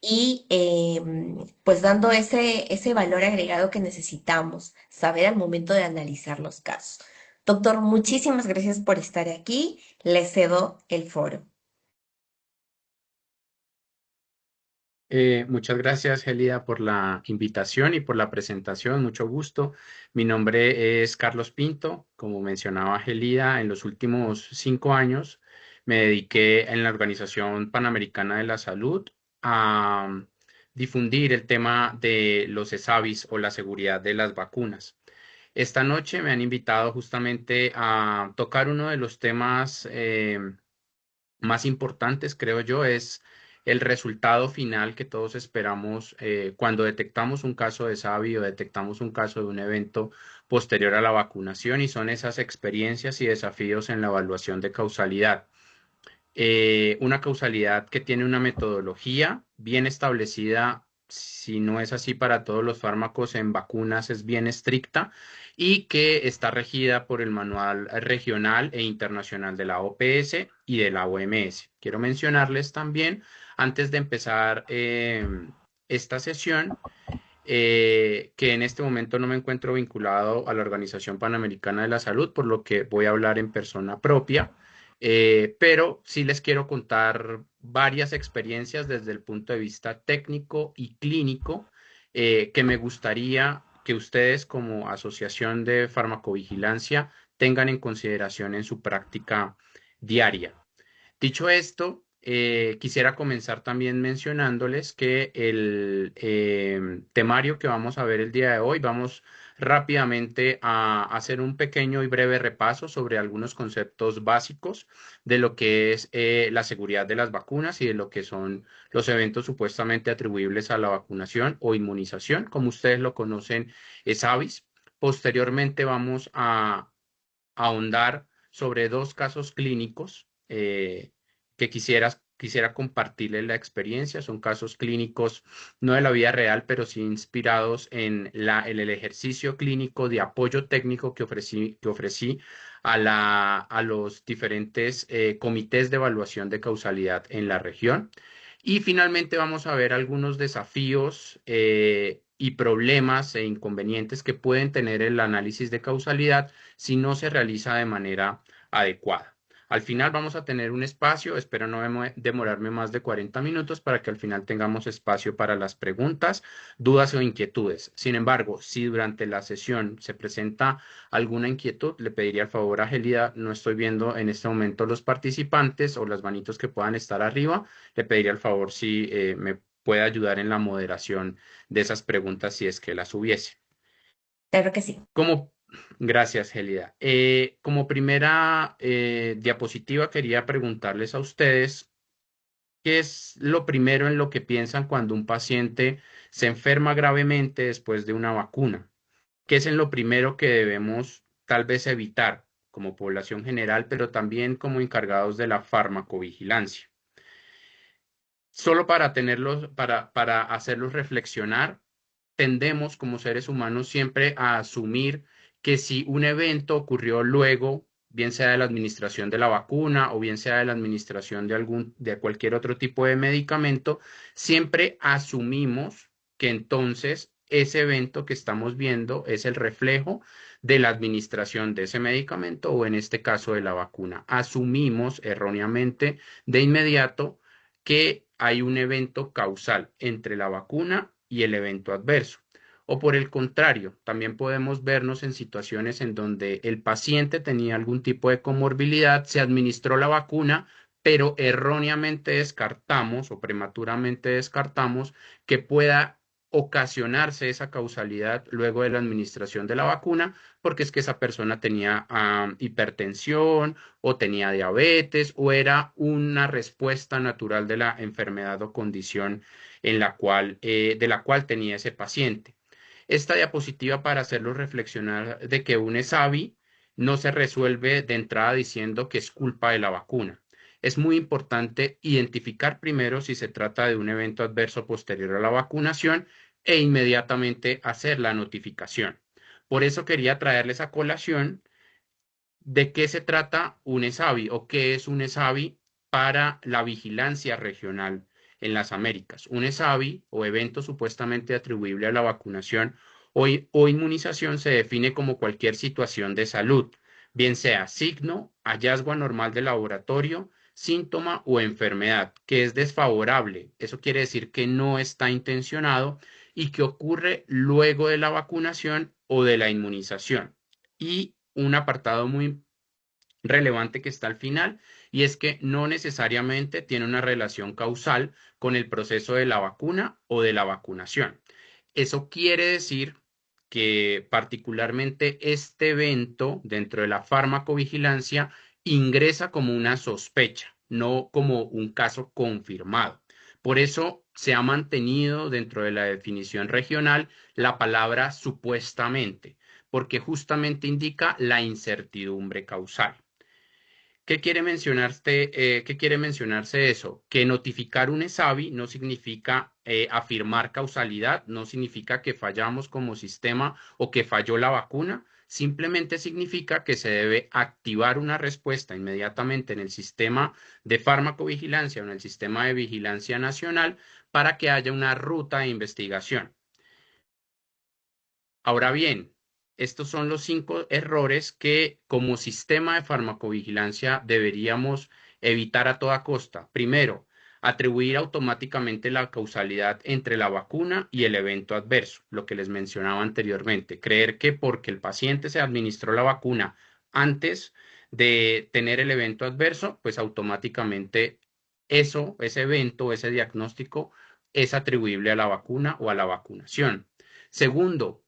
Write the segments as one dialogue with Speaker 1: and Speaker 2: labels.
Speaker 1: y pues dando ese valor agregado que necesitamos saber al momento de analizar los casos. Doctor, muchísimas gracias por estar aquí. Le cedo el foro.
Speaker 2: Muchas gracias, Gelida, por la invitación y por la presentación. Mucho gusto. Mi nombre es Carlos Pinto. Como mencionaba Gelida, en los últimos 5 años me dediqué en la Organización Panamericana de la Salud a difundir el tema de los ESAVIS o la seguridad de las vacunas. Esta noche me han invitado justamente a tocar uno de los temas más importantes, creo yo, es el resultado final que todos esperamos cuando detectamos un caso de SAVI o detectamos un caso de un evento posterior a la vacunación y son esas experiencias y desafíos en la evaluación de causalidad. Una causalidad que tiene una metodología bien establecida, si no es así para todos los fármacos en vacunas, es bien estricta y que está regida por el Manual Regional e Internacional de la OPS y de la OMS. Quiero mencionarles también, antes de empezar esta sesión, que en este momento no me encuentro vinculado a la Organización Panamericana de la Salud, por lo que voy a hablar en persona propia, pero sí les quiero contar varias experiencias desde el punto de vista técnico y clínico que me gustaría que ustedes como Asociación de Farmacovigilancia tengan en consideración en su práctica diaria. Dicho esto, quisiera comenzar también mencionándoles que el temario que vamos a ver el día de hoy, vamos rápidamente a hacer un pequeño y breve repaso sobre algunos conceptos básicos de lo que es la seguridad de las vacunas y de lo que son los eventos supuestamente atribuibles a la vacunación o inmunización, como ustedes lo conocen, es AVIS. Posteriormente vamos a ahondar sobre dos casos clínicos que quisiera compartirles la experiencia. Son casos clínicos no de la vida real, pero sí inspirados en el ejercicio clínico de apoyo técnico que ofrecí a los diferentes comités de evaluación de causalidad en la región. Y finalmente vamos a ver algunos desafíos y problemas e inconvenientes que pueden tener el análisis de causalidad si no se realiza de manera adecuada. Al final vamos a tener un espacio, espero no demorarme más de 40 minutos para que al final tengamos espacio para las preguntas, dudas o inquietudes. Sin embargo, si durante la sesión se presenta alguna inquietud, le pediría el favor a Gelida, no estoy viendo en este momento los participantes o las manitos que puedan estar arriba, le pediría el favor si me puede ayudar en la moderación de esas preguntas si es que las hubiese.
Speaker 1: Claro que sí.
Speaker 2: Como, gracias, Gelida. Como primera diapositiva, quería preguntarles a ustedes qué es lo primero en lo que piensan cuando un paciente se enferma gravemente después de una vacuna. ¿Qué es en lo primero que debemos tal vez evitar como población general, pero también como encargados de la farmacovigilancia? Solo para tenerlos, para hacerlos reflexionar, tendemos como seres humanos siempre a asumir que si un evento ocurrió luego, bien sea de la administración de la vacuna o bien sea de la administración de cualquier otro tipo de medicamento, siempre asumimos que entonces ese evento que estamos viendo es el reflejo de la administración de ese medicamento o en este caso de la vacuna. Asumimos erróneamente de inmediato que hay un evento causal entre la vacuna y el evento adverso. O por el contrario, también podemos vernos en situaciones en donde el paciente tenía algún tipo de comorbilidad, se administró la vacuna, pero erróneamente descartamos o prematuramente descartamos que pueda ocasionarse esa causalidad luego de la administración de la vacuna, porque es que esa persona tenía hipertensión o tenía diabetes o era una respuesta natural de la enfermedad o condición de la cual tenía ese paciente. Esta diapositiva para hacerlo reflexionar de que un ESAVI no se resuelve de entrada diciendo que es culpa de la vacuna. Es muy importante identificar primero si se trata de un evento adverso posterior a la vacunación e inmediatamente hacer la notificación. Por eso quería traerles a colación de qué se trata un ESAVI o qué es un ESAVI para la vigilancia regional en las Américas. Un ESAVI o evento supuestamente atribuible a la vacunación o inmunización se define como cualquier situación de salud, bien sea signo, hallazgo anormal de laboratorio, síntoma o enfermedad, que es desfavorable. Eso quiere decir que no está intencionado y que ocurre luego de la vacunación o de la inmunización. Y un apartado muy relevante que está al final, y es que no necesariamente tiene una relación causal con el proceso de la vacuna o de la vacunación. Eso quiere decir que particularmente este evento dentro de la farmacovigilancia ingresa como una sospecha, no como un caso confirmado. Por eso se ha mantenido dentro de la definición regional la palabra supuestamente, porque justamente indica la incertidumbre causal. ¿Qué quiere mencionarse eso? Que notificar un ESAVI no significa afirmar causalidad, no significa que fallamos como sistema o que falló la vacuna, simplemente significa que se debe activar una respuesta inmediatamente en el sistema de farmacovigilancia o en el sistema de vigilancia nacional para que haya una ruta de investigación. Ahora bien, estos son los 5 errores que como sistema de farmacovigilancia deberíamos evitar a toda costa. Primero, atribuir automáticamente la causalidad entre la vacuna y el evento adverso, lo que les mencionaba anteriormente. Creer que porque el paciente se administró la vacuna antes de tener el evento adverso, pues automáticamente ese evento, ese diagnóstico es atribuible a la vacuna o a la vacunación. Segundo,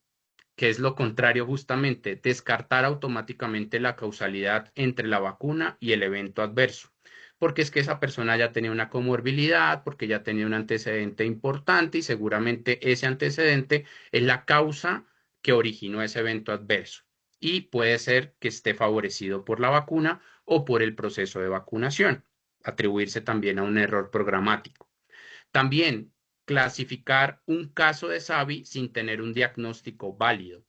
Speaker 2: que es lo contrario justamente, descartar automáticamente la causalidad entre la vacuna y el evento adverso, porque es que esa persona ya tenía una comorbilidad, porque ya tenía un antecedente importante y seguramente ese antecedente es la causa que originó ese evento adverso y puede ser que esté favorecido por la vacuna o por el proceso de vacunación, atribuirse también a un error programático. También clasificar un caso de SAVI sin tener un diagnóstico válido.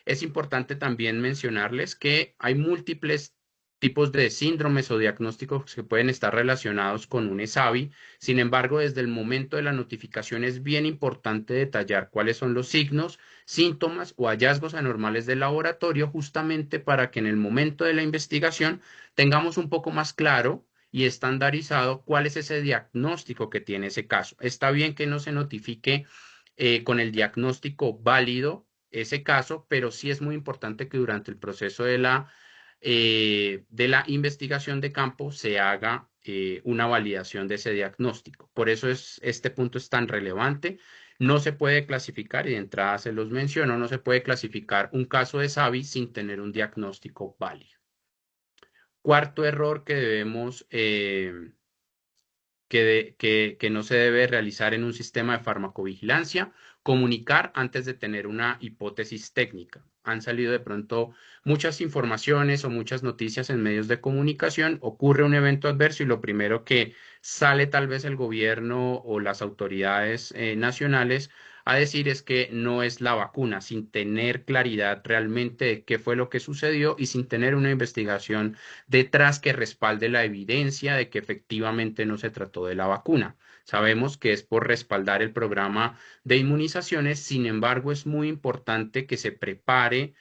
Speaker 2: Es importante también mencionarles que hay múltiples tipos de síndromes o diagnósticos que pueden estar relacionados con un ESAVI. Sin embargo, desde el momento de la notificación es bien importante detallar cuáles son los signos, síntomas o hallazgos anormales del laboratorio, justamente para que en el momento de la investigación tengamos un poco más claro y estandarizado cuál es ese diagnóstico que tiene ese caso. Está bien que no se notifique con el diagnóstico válido ese caso, pero sí es muy importante que durante el proceso de la investigación de campo se haga una validación de ese diagnóstico. Por eso este punto es tan relevante. No se puede clasificar, y de entrada se los menciono, no se puede clasificar un caso de SAVI sin tener un diagnóstico válido. Cuarto error que debemos que no se debe realizar en un sistema de farmacovigilancia, comunicar antes de tener una hipótesis técnica. Han salido de pronto muchas informaciones o muchas noticias en medios de comunicación, ocurre un evento adverso y lo primero que sale tal vez el gobierno o las autoridades nacionales a decir es que no es la vacuna, sin tener claridad realmente de qué fue lo que sucedió y sin tener una investigación detrás que respalde la evidencia de que efectivamente no se trató de la vacuna. Sabemos que es por respaldar el programa de inmunizaciones, sin embargo, es muy importante que se prepare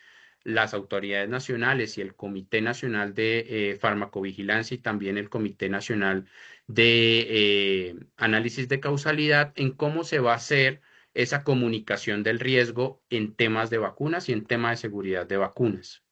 Speaker 2: las autoridades nacionales y el Comité Nacional de Farmacovigilancia y también el Comité Nacional de Análisis de Causalidad en cómo se va a hacer esa comunicación del riesgo en temas de vacunas y en temas de seguridad de vacunas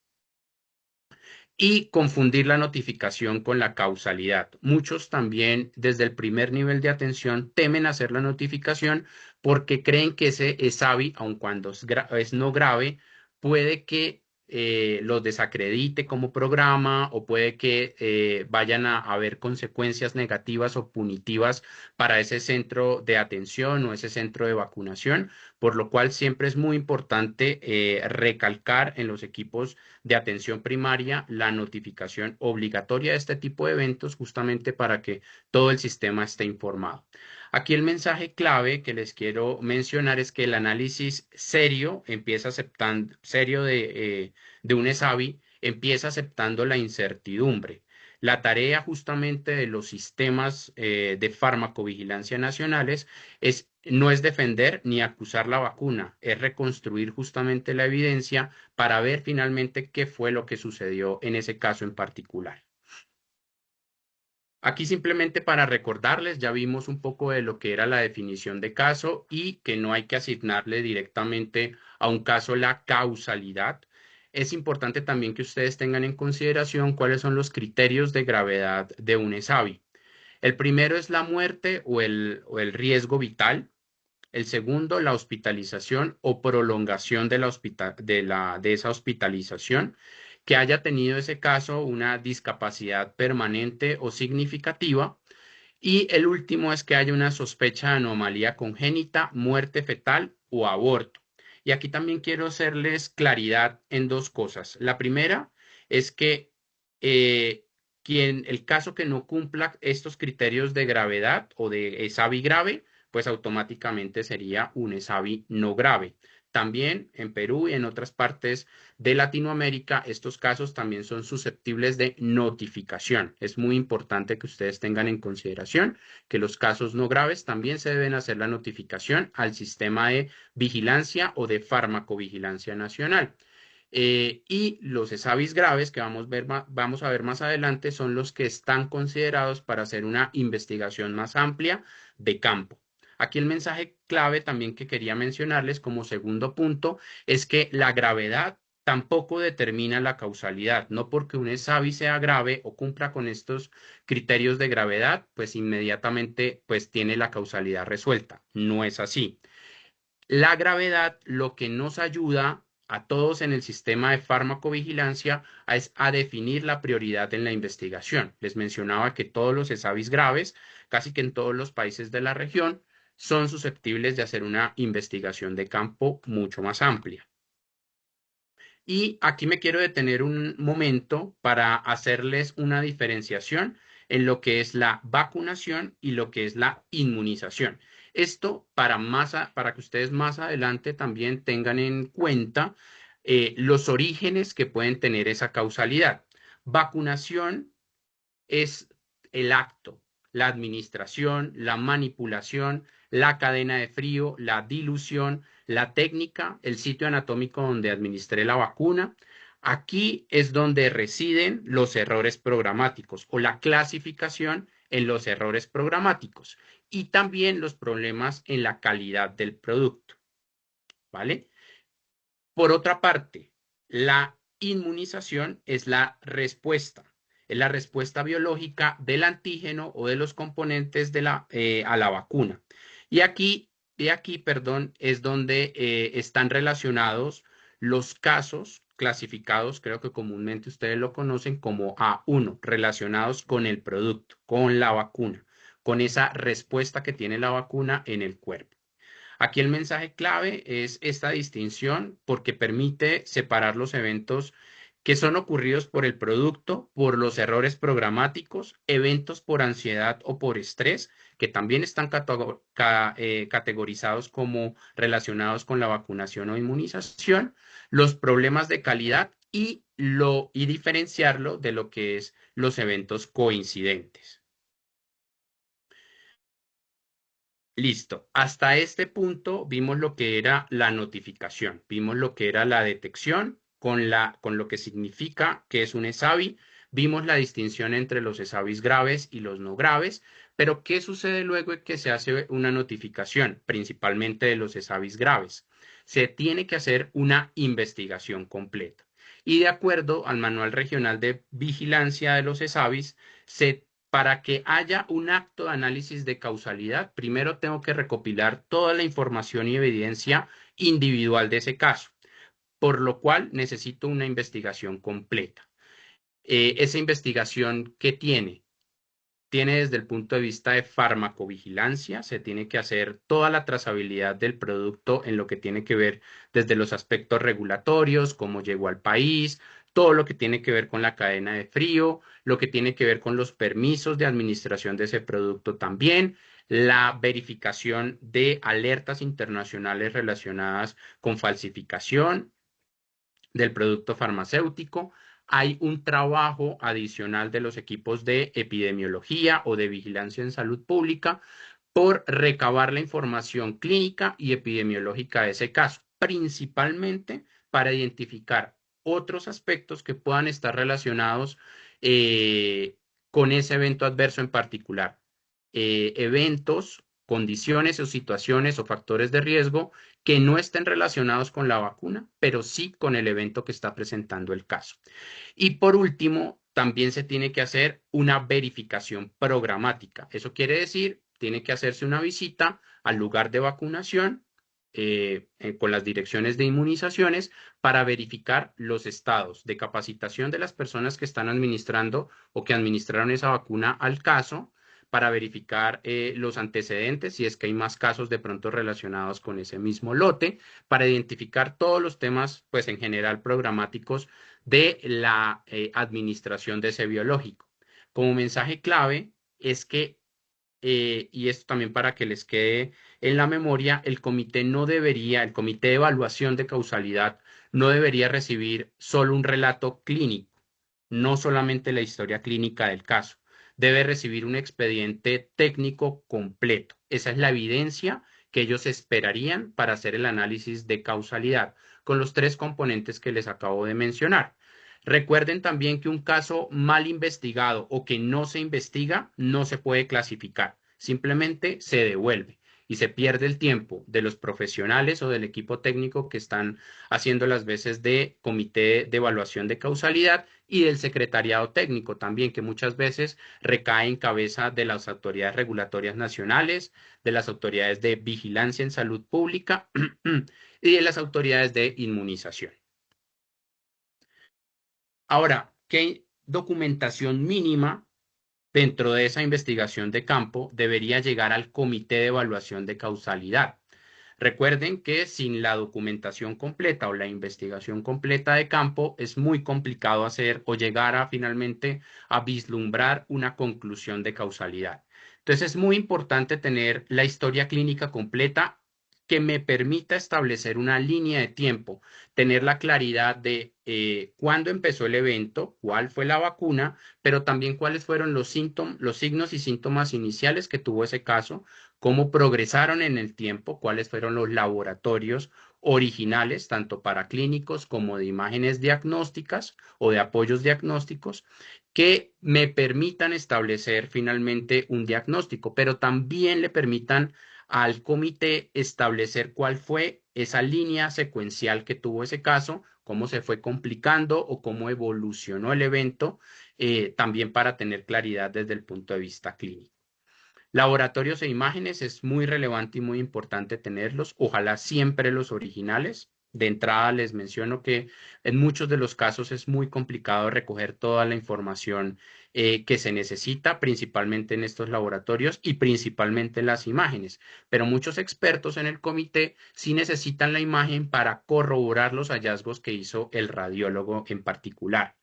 Speaker 2: y confundir la notificación con la causalidad. Muchos también desde el primer nivel de atención temen hacer la notificación porque creen que ese ESAVI, aun cuando es no grave, puede que los desacredite como programa o puede que vayan a haber consecuencias negativas o punitivas para ese centro de atención o ese centro de vacunación, por lo cual siempre es muy importante recalcar en los equipos de atención primaria la notificación obligatoria de este tipo de eventos justamente para que todo el sistema esté informado. Aquí el mensaje clave que les quiero mencionar es que el análisis serio empieza aceptando, serio de un ESAVI, empieza aceptando la incertidumbre. La tarea justamente de los sistemas de farmacovigilancia nacionales no es defender ni acusar la vacuna, es reconstruir justamente la evidencia para ver finalmente qué fue lo que sucedió en ese caso en particular. Aquí simplemente para recordarles, ya vimos un poco de lo que era la definición de caso y que no hay que asignarle directamente a un caso la causalidad. Es importante también que ustedes tengan en consideración cuáles son los criterios de gravedad de un ESAVI. El primero es la muerte o el riesgo vital. El segundo, la hospitalización o prolongación de esa hospitalización, que haya tenido ese caso una discapacidad permanente o significativa. Y el último es que haya una sospecha de anomalía congénita, muerte fetal o aborto. Y aquí también quiero hacerles claridad en dos cosas. La primera es que eh, el caso que no cumpla estos criterios de gravedad o de ESAVI grave, pues automáticamente sería un ESAVI no grave. También en Perú y en otras partes de Latinoamérica, estos casos también son susceptibles de notificación. Es muy importante que ustedes tengan en consideración que los casos no graves también se deben hacer la notificación al sistema de vigilancia o de farmacovigilancia nacional. Y los ESAVIS graves que vamos a ver más adelante son los que están considerados para hacer una investigación más amplia de campo. Aquí el mensaje clave también que quería mencionarles como segundo punto es que la gravedad tampoco determina la causalidad. No porque un ESAVI sea grave o cumpla con estos criterios de gravedad, pues inmediatamente pues tiene la causalidad resuelta. No es así. La gravedad lo que nos ayuda a todos en el sistema de farmacovigilancia es a definir la prioridad en la investigación. Les mencionaba que todos los ESAVIS graves, casi que en todos los países de la región, son susceptibles de hacer una investigación de campo mucho más amplia. Y aquí me quiero detener un momento para hacerles una diferenciación en lo que es la vacunación y lo que es la inmunización. Esto para que ustedes más adelante también tengan en cuenta los orígenes que pueden tener esa causalidad. Vacunación es el acto, la administración, la manipulación, la cadena de frío, la dilución, la técnica, el sitio anatómico donde administré la vacuna. Aquí es donde residen los errores programáticos o la clasificación en los errores programáticos y también los problemas en la calidad del producto, ¿vale? Por otra parte, la inmunización es la respuesta biológica del antígeno o de los componentes a la vacuna. Y perdón, es donde están relacionados los casos clasificados, creo que comúnmente ustedes lo conocen como A1, relacionados con el producto, con la vacuna, con esa respuesta que tiene la vacuna en el cuerpo. Aquí el mensaje clave es esta distinción porque permite separar los eventos que son ocurridos por el producto, por los errores programáticos, eventos por ansiedad o por estrés, que también están categorizados como relacionados con la vacunación o inmunización, los problemas de calidad y diferenciarlo de lo que es los eventos coincidentes. Listo. Hasta este punto vimos lo que era la notificación, vimos lo que era la detección con lo que significa que es un ESAVI, vimos la distinción entre los ESAVIs graves y los no graves, pero ¿qué sucede luego de que se hace una notificación, principalmente de los ESAVIs graves? Se tiene que hacer una investigación completa. Y de acuerdo al Manual Regional de Vigilancia de los ESAVIs, para que haya un acto de análisis de causalidad, primero tengo que recopilar toda la información y evidencia individual de ese caso, por lo cual necesito una investigación completa. Esa investigación, ¿qué tiene? Tiene desde el punto de vista de farmacovigilancia, se tiene que hacer toda la trazabilidad del producto en lo que tiene que ver desde los aspectos regulatorios, cómo llegó al país, todo lo que tiene que ver con la cadena de frío, lo que tiene que ver con los permisos de administración de ese producto también, la verificación de alertas internacionales relacionadas con falsificación del producto farmacéutico. hay un trabajo adicional de los equipos de epidemiología o de vigilancia en salud pública por recabar la información clínica y epidemiológica de ese caso, principalmente para identificar otros aspectos que puedan estar relacionados eh, con ese evento adverso en particular. Eventos, condiciones o situaciones o factores de riesgo que no estén relacionados con la vacuna, pero sí con el evento que está presentando el caso. Y por último, también se tiene que hacer una verificación programática. Eso quiere decir, tiene que hacerse una visita al lugar de vacunación con las direcciones de inmunizaciones para verificar los estados de capacitación de las personas que están administrando o que administraron esa vacuna al caso, para verificar los antecedentes, si es que hay más casos de pronto relacionados con ese mismo lote, para identificar todos los temas, pues en general programáticos de la administración de ese biológico. Como mensaje clave es que, y esto también para que les quede en la memoria, el comité no debería, el comité de evaluación de causalidad no debería recibir solo un relato clínico, no solamente la historia clínica del caso. Debe recibir un expediente técnico completo. Esa es la evidencia que ellos esperarían para hacer el análisis de causalidad, con los tres componentes que les acabo de mencionar. Recuerden también que un caso mal investigado o que no se investiga no se puede clasificar, simplemente se devuelve y se pierde el tiempo de los profesionales o del equipo técnico que están haciendo las veces de comité de evaluación de causalidad y del secretariado técnico también, que muchas veces recae en cabeza de las autoridades regulatorias nacionales, de las autoridades de vigilancia en salud pública y de las autoridades de inmunización. Ahora, ¿qué documentación mínima dentro de esa investigación de campo debería llegar al comité de evaluación de causalidad? Recuerden que sin la documentación completa o la investigación completa de campo es muy complicado hacer o llegar a finalmente a vislumbrar una conclusión de causalidad. Entonces es muy importante tener la historia clínica completa que me permita establecer una línea de tiempo, tener la claridad de cuándo empezó el evento, cuál fue la vacuna, pero también cuáles fueron los síntomas, los signos y síntomas iniciales que tuvo ese caso, cómo progresaron en el tiempo, cuáles fueron los laboratorios originales, tanto para clínicos como de imágenes diagnósticas o de apoyos diagnósticos, que me permitan establecer finalmente un diagnóstico, pero también le permitan al comité establecer cuál fue esa línea secuencial que tuvo ese caso, cómo se fue complicando o cómo evolucionó el evento, también para tener claridad desde el punto de vista clínico. Laboratorios e imágenes es muy relevante y muy importante tenerlos, ojalá siempre los originales. De entrada les menciono que en muchos de los casos es muy complicado recoger toda la información que se necesita, principalmente en estos laboratorios y principalmente las imágenes. Pero muchos expertos en el comité sí necesitan la imagen para corroborar los hallazgos que hizo el radiólogo en particular.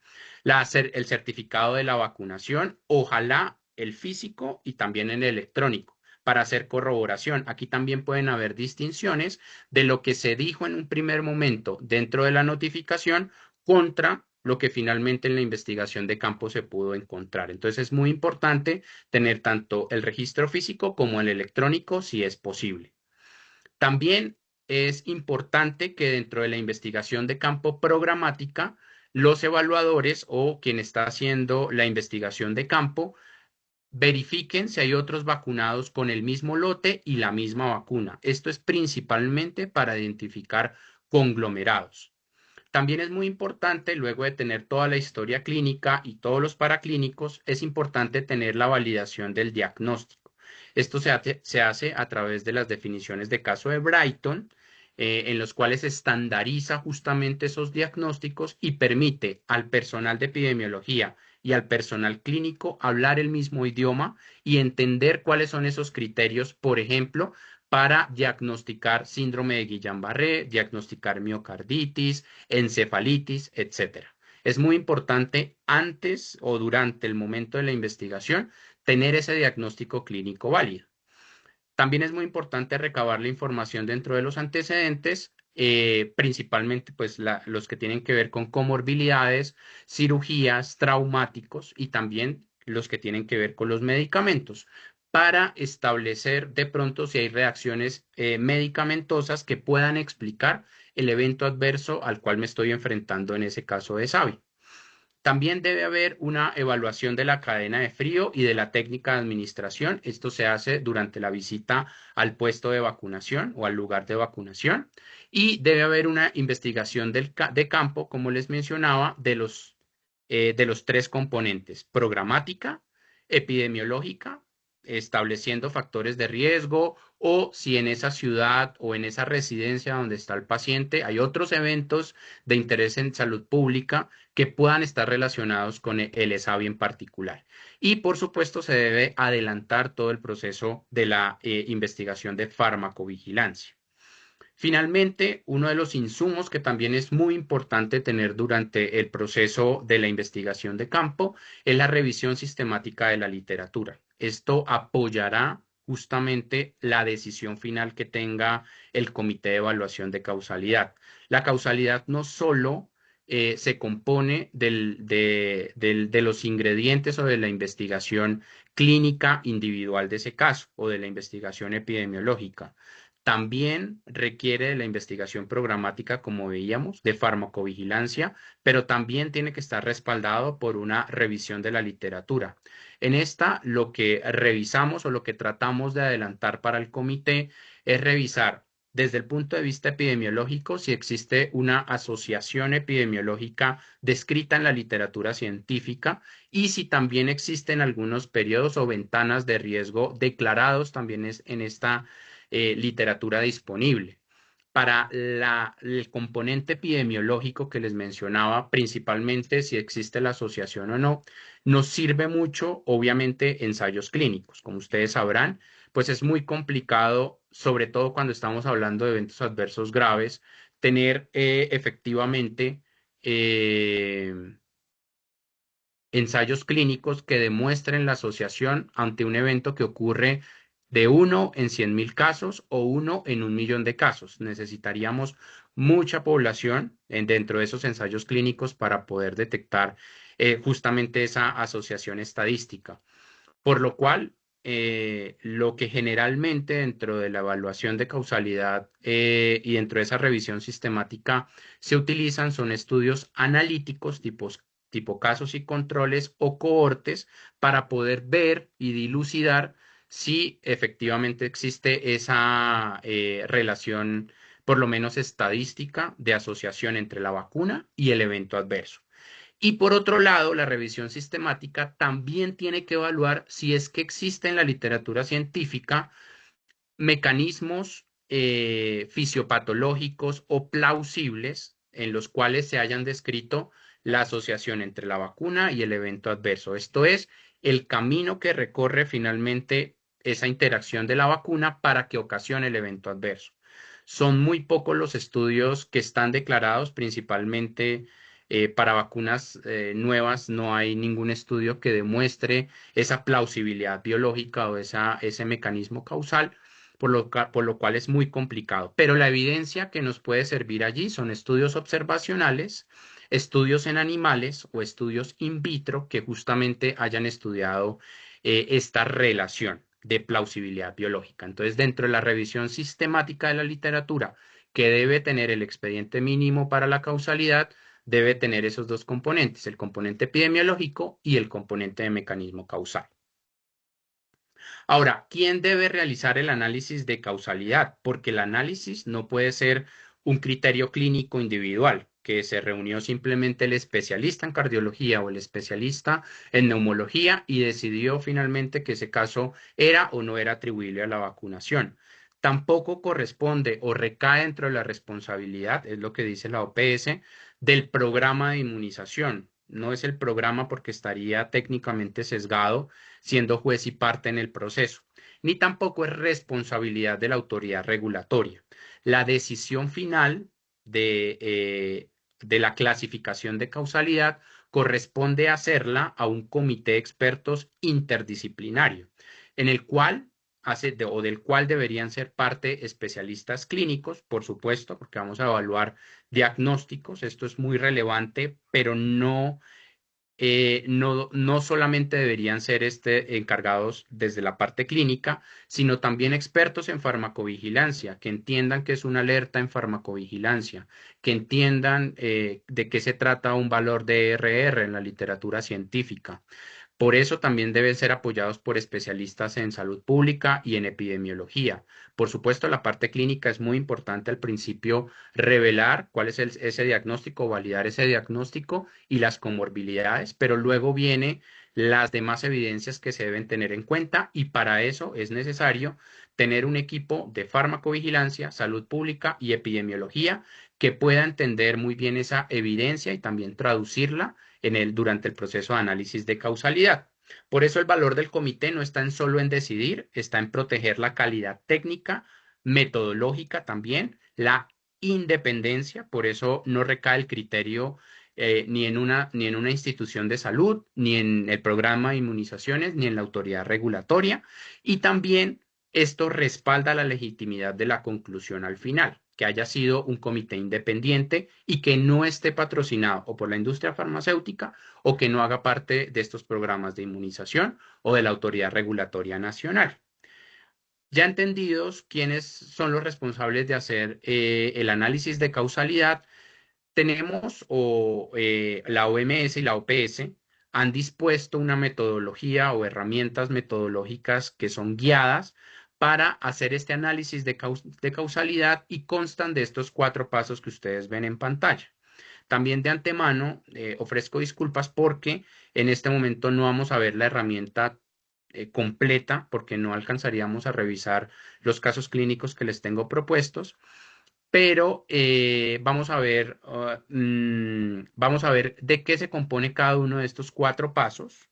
Speaker 2: El certificado de la vacunación, ojalá el físico y también el electrónico para hacer corroboración. Aquí también pueden haber distinciones de lo que se dijo en un primer momento dentro de la notificación contra lo que finalmente en la investigación de campo se pudo encontrar. Entonces es muy importante tener tanto el registro físico como el electrónico si es posible. También es importante que dentro de la investigación de campo programática, los evaluadores o quien está haciendo la investigación de campo verifiquen si hay otros vacunados con el mismo lote y la misma vacuna. Esto es principalmente para identificar conglomerados. También es muy importante, luego de tener toda la historia clínica y todos los paraclínicos, es importante tener la validación del diagnóstico. Esto se hace a través de las definiciones de caso de Brighton, en los cuales estandariza justamente esos diagnósticos y permite al personal de epidemiología y al personal clínico hablar el mismo idioma y entender cuáles son esos criterios, por ejemplo, para diagnosticar síndrome de Guillain-Barré, diagnosticar miocarditis, encefalitis, etcétera. Es muy importante antes o durante el momento de la investigación tener ese diagnóstico clínico válido. También es muy importante recabar la información dentro de los antecedentes principalmente pues los que tienen que ver con comorbilidades, cirugías, traumáticos y también los que tienen que ver con los medicamentos para establecer de pronto si hay reacciones medicamentosas que puedan explicar el evento adverso al cual me estoy enfrentando en ese caso de SAVI. También debe haber una evaluación de la cadena de frío y de la técnica de administración. Esto se hace durante la visita al puesto de vacunación o al lugar de vacunación. Y debe haber una investigación de campo, como les mencionaba, de los tres componentes: programática, epidemiológica, estableciendo factores de riesgo, o si en esa ciudad o en esa residencia donde está el paciente hay otros eventos de interés en salud pública que puedan estar relacionados con el ESAVI en particular. Y por supuesto se debe adelantar todo el proceso de la investigación de farmacovigilancia. Finalmente, uno de los insumos que también es muy importante tener durante el proceso de la investigación de campo es la revisión sistemática de la literatura. Esto apoyará justamente la decisión final que tenga el comité de evaluación de causalidad. La causalidad no solo se compone de los ingredientes o de la investigación clínica individual de ese caso o de la investigación epidemiológica. También requiere de la investigación programática, como veíamos, de farmacovigilancia, pero también tiene que estar respaldado por una revisión de la literatura. En esta, lo que revisamos o lo que tratamos de adelantar para el comité es revisar desde el punto de vista epidemiológico si existe una asociación epidemiológica descrita en la literatura científica y si también existen algunos periodos o ventanas de riesgo declarados también en esta literatura disponible. Para el componente epidemiológico que les mencionaba, principalmente si existe la asociación o no, nos sirve mucho, obviamente, ensayos clínicos. Como ustedes sabrán, pues es muy complicado, sobre todo cuando estamos hablando de eventos adversos graves, tener efectivamente eh, ensayos clínicos que demuestren la asociación ante un evento que ocurre de 1 en 100.000 casos o 1 en 1 millón de casos. Necesitaríamos mucha población dentro de esos ensayos clínicos para poder detectar justamente esa asociación estadística. Por lo cual, lo que generalmente dentro de la evaluación de causalidad y dentro de esa revisión sistemática se utilizan son estudios analíticos tipo casos y controles o cohortes para poder ver y dilucidar si efectivamente existe esa relación, por lo menos estadística, de asociación entre la vacuna y el evento adverso. Y por otro lado, la revisión sistemática también tiene que evaluar si es que existe en la literatura científica mecanismos fisiopatológicos o plausibles en los cuales se hayan descrito la asociación entre la vacuna y el evento adverso. Esto es el camino que recorre finalmente esa interacción de la vacuna para que ocasione el evento adverso. Son muy pocos los estudios que están declarados, principalmente para vacunas nuevas. No hay ningún estudio que demuestre esa plausibilidad biológica o ese mecanismo causal, por lo cual es muy complicado. Pero la evidencia que nos puede servir allí son estudios observacionales, estudios en animales o estudios in vitro que justamente hayan estudiado esta relación de plausibilidad biológica. Entonces, dentro de la revisión sistemática de la literatura, que debe tener el expediente mínimo para la causalidad, debe tener esos dos componentes, el componente epidemiológico y el componente de mecanismo causal. Ahora, ¿quién debe realizar el análisis de causalidad? Porque el análisis no puede ser un criterio clínico individual, que se reunió simplemente el especialista en cardiología o el especialista en neumología y decidió finalmente que ese caso era o no era atribuible a la vacunación. Tampoco corresponde o recae dentro de la responsabilidad, es lo que dice la OPS, del programa de inmunización. No es el programa porque estaría técnicamente sesgado siendo juez y parte en el proceso, ni tampoco es responsabilidad de la autoridad regulatoria. La decisión final de la clasificación de causalidad corresponde hacerla a un comité de expertos interdisciplinario, en el cual o del cual deberían ser parte especialistas clínicos, por supuesto, porque vamos a evaluar diagnósticos. Esto es muy relevante, pero no solamente deberían ser encargados desde la parte clínica, sino también expertos en farmacovigilancia, que entiendan qué es una alerta en farmacovigilancia, que entiendan de qué se trata un valor de RR en la literatura científica. Por eso también deben ser apoyados por especialistas en salud pública y en epidemiología. Por supuesto, la parte clínica es muy importante al principio revelar cuál es ese diagnóstico, validar ese diagnóstico y las comorbilidades, pero luego viene las demás evidencias que se deben tener en cuenta y para eso es necesario tener un equipo de farmacovigilancia, salud pública y epidemiología que pueda entender muy bien esa evidencia y también traducirla durante el proceso de análisis de causalidad. Por eso el valor del comité no está en solo en decidir, está en proteger la calidad técnica, metodológica también, la independencia, por eso no recae el criterio ni en una institución de salud, ni en el programa de inmunizaciones, ni en la autoridad regulatoria, y también esto respalda la legitimidad de la conclusión al final, que haya sido un comité independiente y que no esté patrocinado o por la industria farmacéutica o que no haga parte de estos programas de inmunización o de la autoridad regulatoria nacional. Ya entendidos quiénes son los responsables de hacer el análisis de causalidad, tenemos la OMS y la OPS han dispuesto una metodología o herramientas metodológicas que son guiadas para hacer este análisis de causalidad y constan de estos 4 pasos que ustedes ven en pantalla. También de antemano ofrezco disculpas porque en este momento no vamos a ver la herramienta completa porque no alcanzaríamos a revisar los casos clínicos que les tengo propuestos, pero vamos a ver de qué se compone cada uno de estos 4 pasos.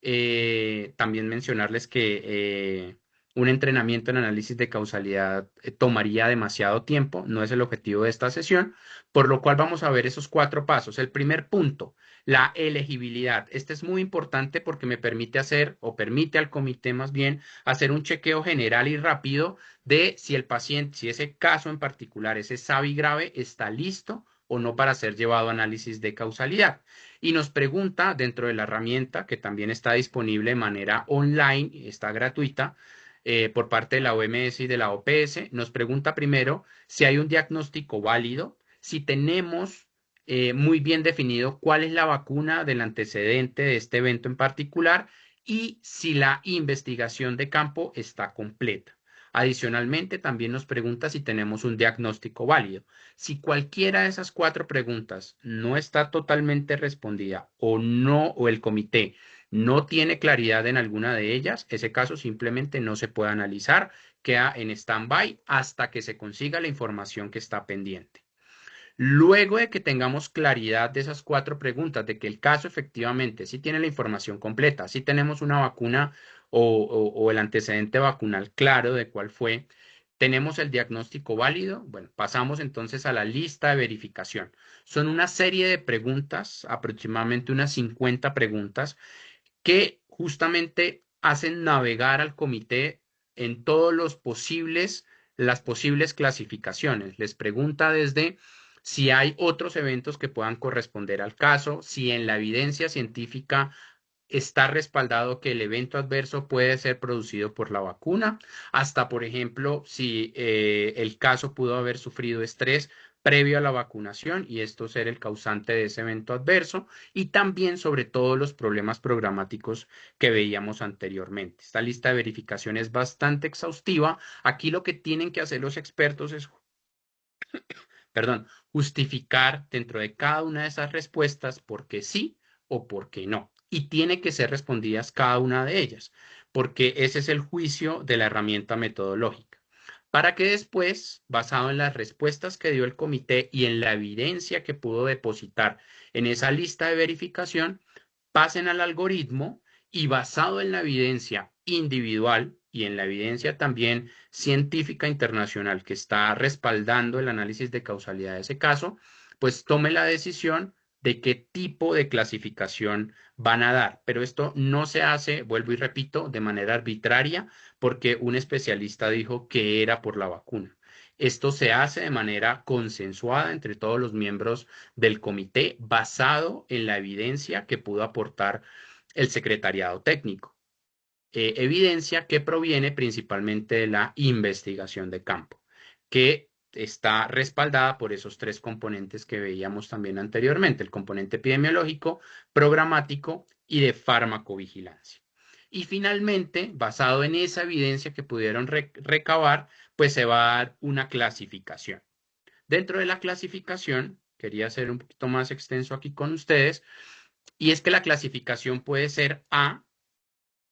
Speaker 2: También mencionarles que un entrenamiento en análisis de causalidad tomaría demasiado tiempo, no es el objetivo de esta sesión, por lo cual vamos a ver esos 4 pasos. El primer punto, la elegibilidad. Este es muy importante porque me permite hacer, o permite al comité más bien, hacer un chequeo general y rápido de si el paciente, si ese caso en particular, ese SAVI grave, está listo o no para ser llevado a análisis de causalidad y nos pregunta dentro de la herramienta que también está disponible de manera online, está gratuita, por parte de la OMS y de la OPS, nos pregunta primero si hay un diagnóstico válido, si tenemos muy bien definido cuál es la vacuna del antecedente de este evento en particular y si la investigación de campo está completa. Adicionalmente, también nos pregunta si tenemos un diagnóstico válido. Si cualquiera de esas 4 preguntas no está totalmente respondida o no, o el comité no tiene claridad en alguna de ellas, ese caso simplemente no se puede analizar, queda en stand-by hasta que se consiga la información que está pendiente. Luego de que tengamos claridad de esas 4 preguntas, de que el caso efectivamente sí tiene la información completa, sí tenemos una vacuna o el antecedente vacunal claro de cuál fue, tenemos el diagnóstico válido, bueno, pasamos entonces a la lista de verificación. Son una serie de preguntas, aproximadamente unas 50 preguntas, que justamente hacen navegar al comité en todos las posibles clasificaciones. Les pregunta desde si hay otros eventos que puedan corresponder al caso, si en la evidencia científica está respaldado que el evento adverso puede ser producido por la vacuna, hasta, por ejemplo, si el caso pudo haber sufrido estrés previo a la vacunación y esto ser el causante de ese evento adverso, y también sobre todos los problemas programáticos que veíamos anteriormente. Esta lista de verificación es bastante exhaustiva. Aquí lo que tienen que hacer los expertos es, perdón, justificar dentro de cada una de esas respuestas por qué sí o por qué no. Y tiene que ser respondidas cada una de ellas, porque ese es el juicio de la herramienta metodológica. Para que después, basado en las respuestas que dio el comité y en la evidencia que pudo depositar en esa lista de verificación, pasen al algoritmo y basado en la evidencia individual y en la evidencia también científica internacional que está respaldando el análisis de causalidad de ese caso, pues tome la decisión de qué tipo de clasificación van a dar. Pero esto no se hace, vuelvo y repito, de manera arbitraria porque un especialista dijo que era por la vacuna. Esto se hace de manera consensuada entre todos los miembros del comité, basado en la evidencia que pudo aportar el secretariado técnico. Evidencia que proviene principalmente de la investigación de campo, que está respaldada por esos tres componentes que veíamos también anteriormente, el componente epidemiológico, programático y de farmacovigilancia. Y finalmente, basado en esa evidencia que pudieron recabar, pues se va a dar una clasificación. Dentro de la clasificación, quería ser un poquito más extenso aquí con ustedes, y es que la clasificación puede ser A,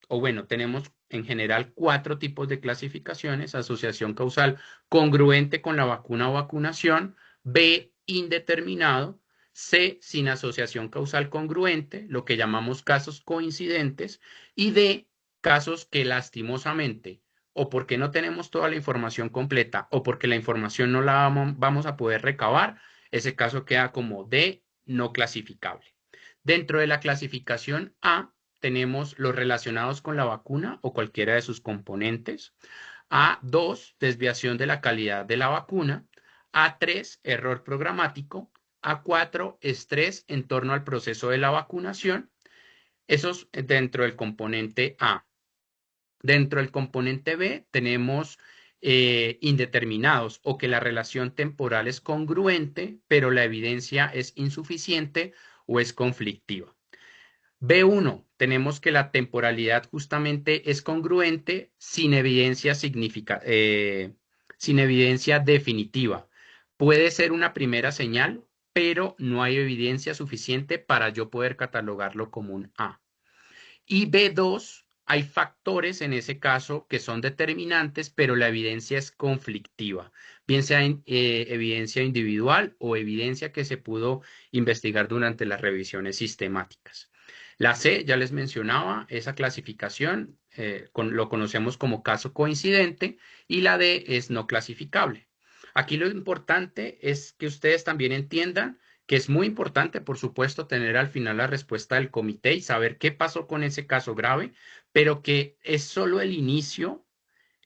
Speaker 2: o bueno, tenemos en general cuatro tipos de clasificaciones: asociación causal congruente con la vacuna o vacunación; B, indeterminado; C, sin asociación causal congruente, lo que llamamos casos coincidentes; y D, casos que lastimosamente, o porque no tenemos toda la información completa, o porque la información no la vamos a poder recabar, ese caso queda como D, no clasificable. Dentro de la clasificación A, tenemos los relacionados con la vacuna o cualquiera de sus componentes. A2, desviación de la calidad de la vacuna. A3, error programático. A4, estrés en torno al proceso de la vacunación. Eso es dentro del componente A. Dentro del componente B tenemos indeterminados, o que la relación temporal es congruente, pero la evidencia es insuficiente o es conflictiva. B1, tenemos que la temporalidad justamente es congruente sin evidencia definitiva. Puede ser una primera señal, pero no hay evidencia suficiente para yo poder catalogarlo como un A. Y B2, hay factores en ese caso que son determinantes, pero la evidencia es conflictiva, bien sea evidencia individual o evidencia que se pudo investigar durante las revisiones sistemáticas. La C, ya les mencionaba, esa clasificación lo conocemos como caso coincidente, y la D es no clasificable. Aquí lo importante es que ustedes también entiendan que es muy importante, por supuesto, tener al final la respuesta del comité y saber qué pasó con ese caso grave, pero que es solo el inicio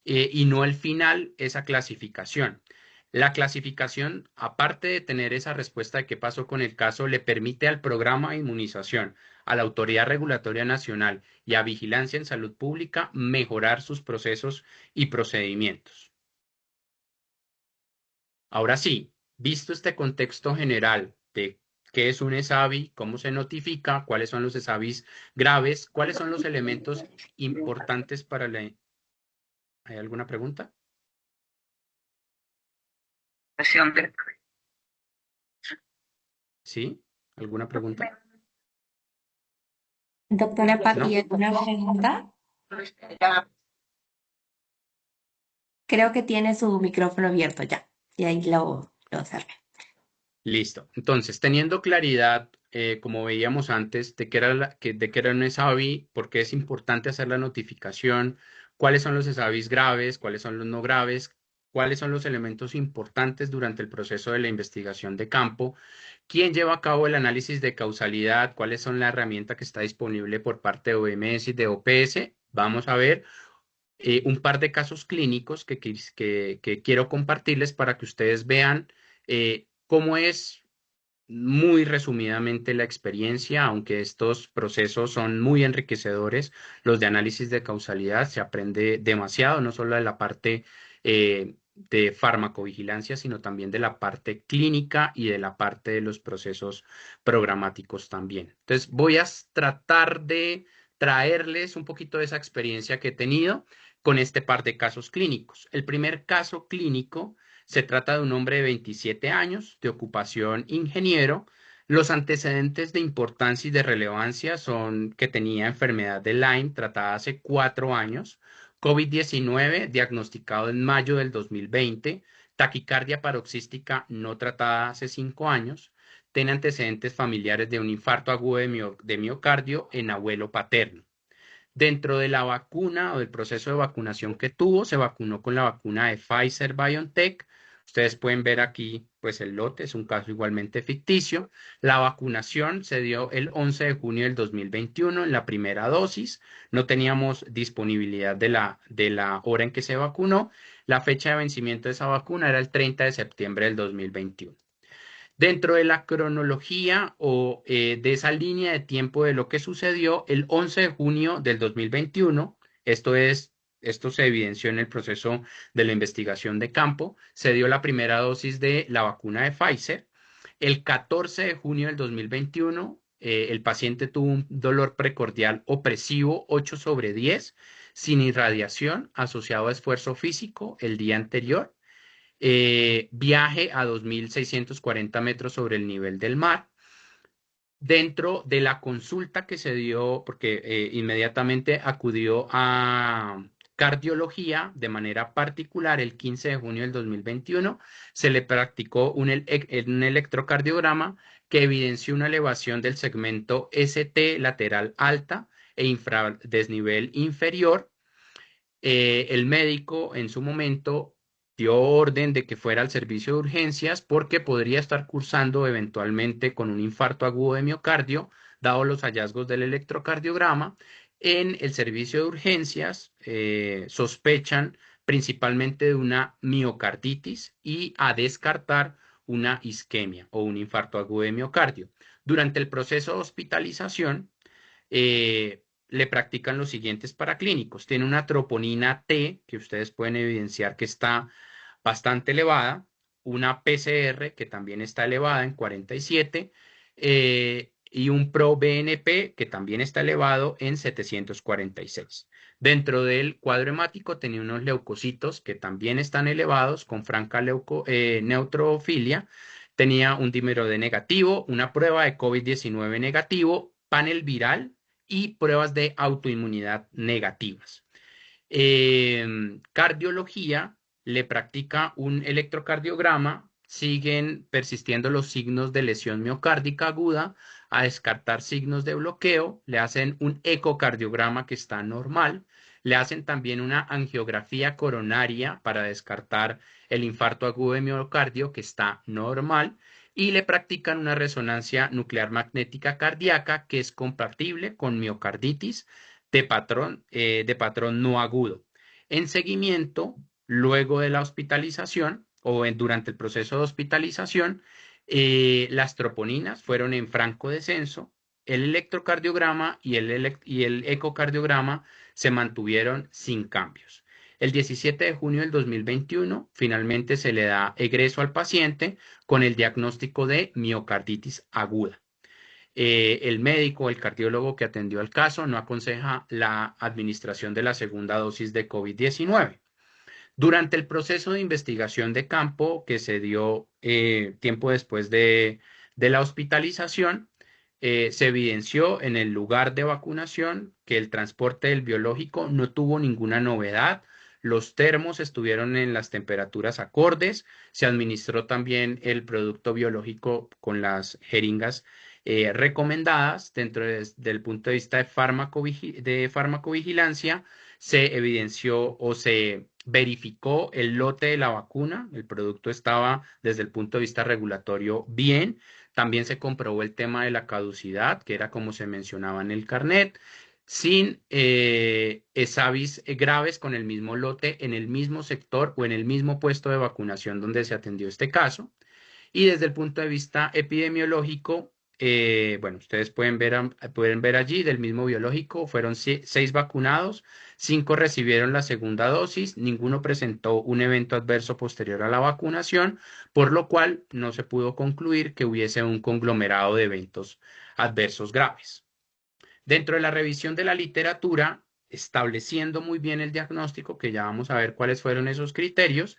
Speaker 2: y no el final esa clasificación. La clasificación, aparte de tener esa respuesta de qué pasó con el caso, le permite al programa de inmunización, a la Autoridad Regulatoria Nacional y a Vigilancia en Salud Pública mejorar sus procesos y procedimientos. Ahora sí, visto este contexto general de qué es un ESAVI, cómo se notifica, cuáles son los ESAVIs graves, cuáles son los elementos importantes para la... ¿Hay alguna pregunta? ¿Sí? ¿Alguna pregunta?
Speaker 1: Doctora Paqui,
Speaker 2: ¿No?
Speaker 1: ¿alguna pregunta? Creo que tiene su micrófono abierto ya. Y ahí lo cerré.
Speaker 2: Listo. Entonces, teniendo claridad, como veíamos antes, de qué era, de qué era un ESAVI, por qué es importante hacer la notificación, cuáles son los ESAVIs graves, cuáles son los no graves, cuáles son los elementos importantes durante el proceso de la investigación de campo, quién lleva a cabo el análisis de causalidad, cuáles son la herramienta que está disponible por parte de OMS y de OPS. Vamos a ver un par de casos clínicos que quiero compartirles para que ustedes vean cómo es muy resumidamente la experiencia, aunque estos procesos son muy enriquecedores. Los de análisis de causalidad se aprende demasiado, no solo de la parte de farmacovigilancia, sino también de la parte clínica y de la parte de los procesos programáticos también. Entonces, voy a tratar de traerles un poquito de esa experiencia que he tenido con este par de casos clínicos. El primer caso clínico se trata de un hombre de 27 años, de ocupación ingeniero. Los antecedentes de importancia y de relevancia son que tenía enfermedad de Lyme tratada hace 4 años, COVID-19 diagnosticado en mayo del 2020, taquicardia paroxística no tratada hace 5 años, tiene antecedentes familiares de un infarto agudo de miocardio en abuelo paterno. Dentro de la vacuna o del proceso de vacunación que tuvo, se vacunó con la vacuna de Pfizer BioNTech, Ustedes pueden ver aquí, pues el lote es un caso igualmente ficticio. La vacunación se dio el 11 de junio del 2021 en la primera dosis. No teníamos disponibilidad de la hora en que se vacunó. La fecha de vencimiento de esa vacuna era el 30 de septiembre del 2021. Dentro de la cronología o de esa línea de tiempo de lo que sucedió, el 11 de junio del 2021, esto se evidenció en el proceso de la investigación de campo, se dio la primera dosis de la vacuna de Pfizer. El 14 de junio del 2021, el paciente tuvo un dolor precordial opresivo 8/10, sin irradiación, asociado a esfuerzo físico el día anterior, viaje a 2.640 metros sobre el nivel del mar. Dentro de la consulta que se dio, porque inmediatamente acudió a cardiología de manera particular el 15 de junio del 2021, se le practicó un electrocardiograma que evidenció una elevación del segmento ST lateral alta e infradesnivel inferior. El médico en su momento dio orden de que fuera al servicio de urgencias porque podría estar cursando eventualmente con un infarto agudo de miocardio, dado los hallazgos del electrocardiograma. En el servicio de urgencias sospechan principalmente de una miocarditis y a descartar una isquemia o un infarto agudo de miocardio. Durante el proceso de hospitalización, le practican los siguientes paraclínicos. Tiene una troponina T, que ustedes pueden evidenciar que está bastante elevada, una PCR, que también está elevada en 47, y un ProBNP, que también está elevado en 746. Dentro del cuadro hemático tenía unos leucocitos que también están elevados con franca neutrofilia. Tenía un dímero D negativo, una prueba de COVID-19 negativo, panel viral y pruebas de autoinmunidad negativas. Cardiología le practica un electrocardiograma, siguen persistiendo los signos de lesión miocárdica aguda, a descartar signos de bloqueo, le hacen un ecocardiograma que está normal, le hacen también una angiografía coronaria para descartar el infarto agudo de miocardio que está normal y le practican una resonancia nuclear magnética cardíaca que es compatible con miocarditis de patrón no agudo. En seguimiento, luego de la hospitalización o durante el proceso de hospitalización, las troponinas fueron en franco descenso, el electrocardiograma y el ecocardiograma se mantuvieron sin cambios. El 17 de junio del 2021, finalmente se le da egreso al paciente con el diagnóstico de miocarditis aguda. El médico, el cardiólogo que atendió el caso, no aconseja la administración de la segunda dosis de COVID-19. Durante el proceso de investigación de campo que se dio tiempo después de la hospitalización, se evidenció en el lugar de vacunación que el transporte del biológico no tuvo ninguna novedad. Los termos estuvieron en las temperaturas acordes. Se administró también el producto biológico con las jeringas recomendadas del punto de vista de farmacovigilancia. Se evidenció o se verificó el lote de la vacuna. El producto estaba desde el punto de vista regulatorio bien. También se comprobó el tema de la caducidad, que era como se mencionaba en el carnet, sin ESAVIS graves con el mismo lote en el mismo sector o en el mismo puesto de vacunación donde se atendió este caso. Y desde el punto de vista epidemiológico, bueno, ustedes pueden ver allí del mismo biológico, fueron 6 vacunados, 5 recibieron la segunda dosis, ninguno presentó un evento adverso posterior a la vacunación, por lo cual no se pudo concluir que hubiese un conglomerado de eventos adversos graves. Dentro de la revisión de la literatura, estableciendo muy bien el diagnóstico, que ya vamos a ver cuáles fueron esos criterios,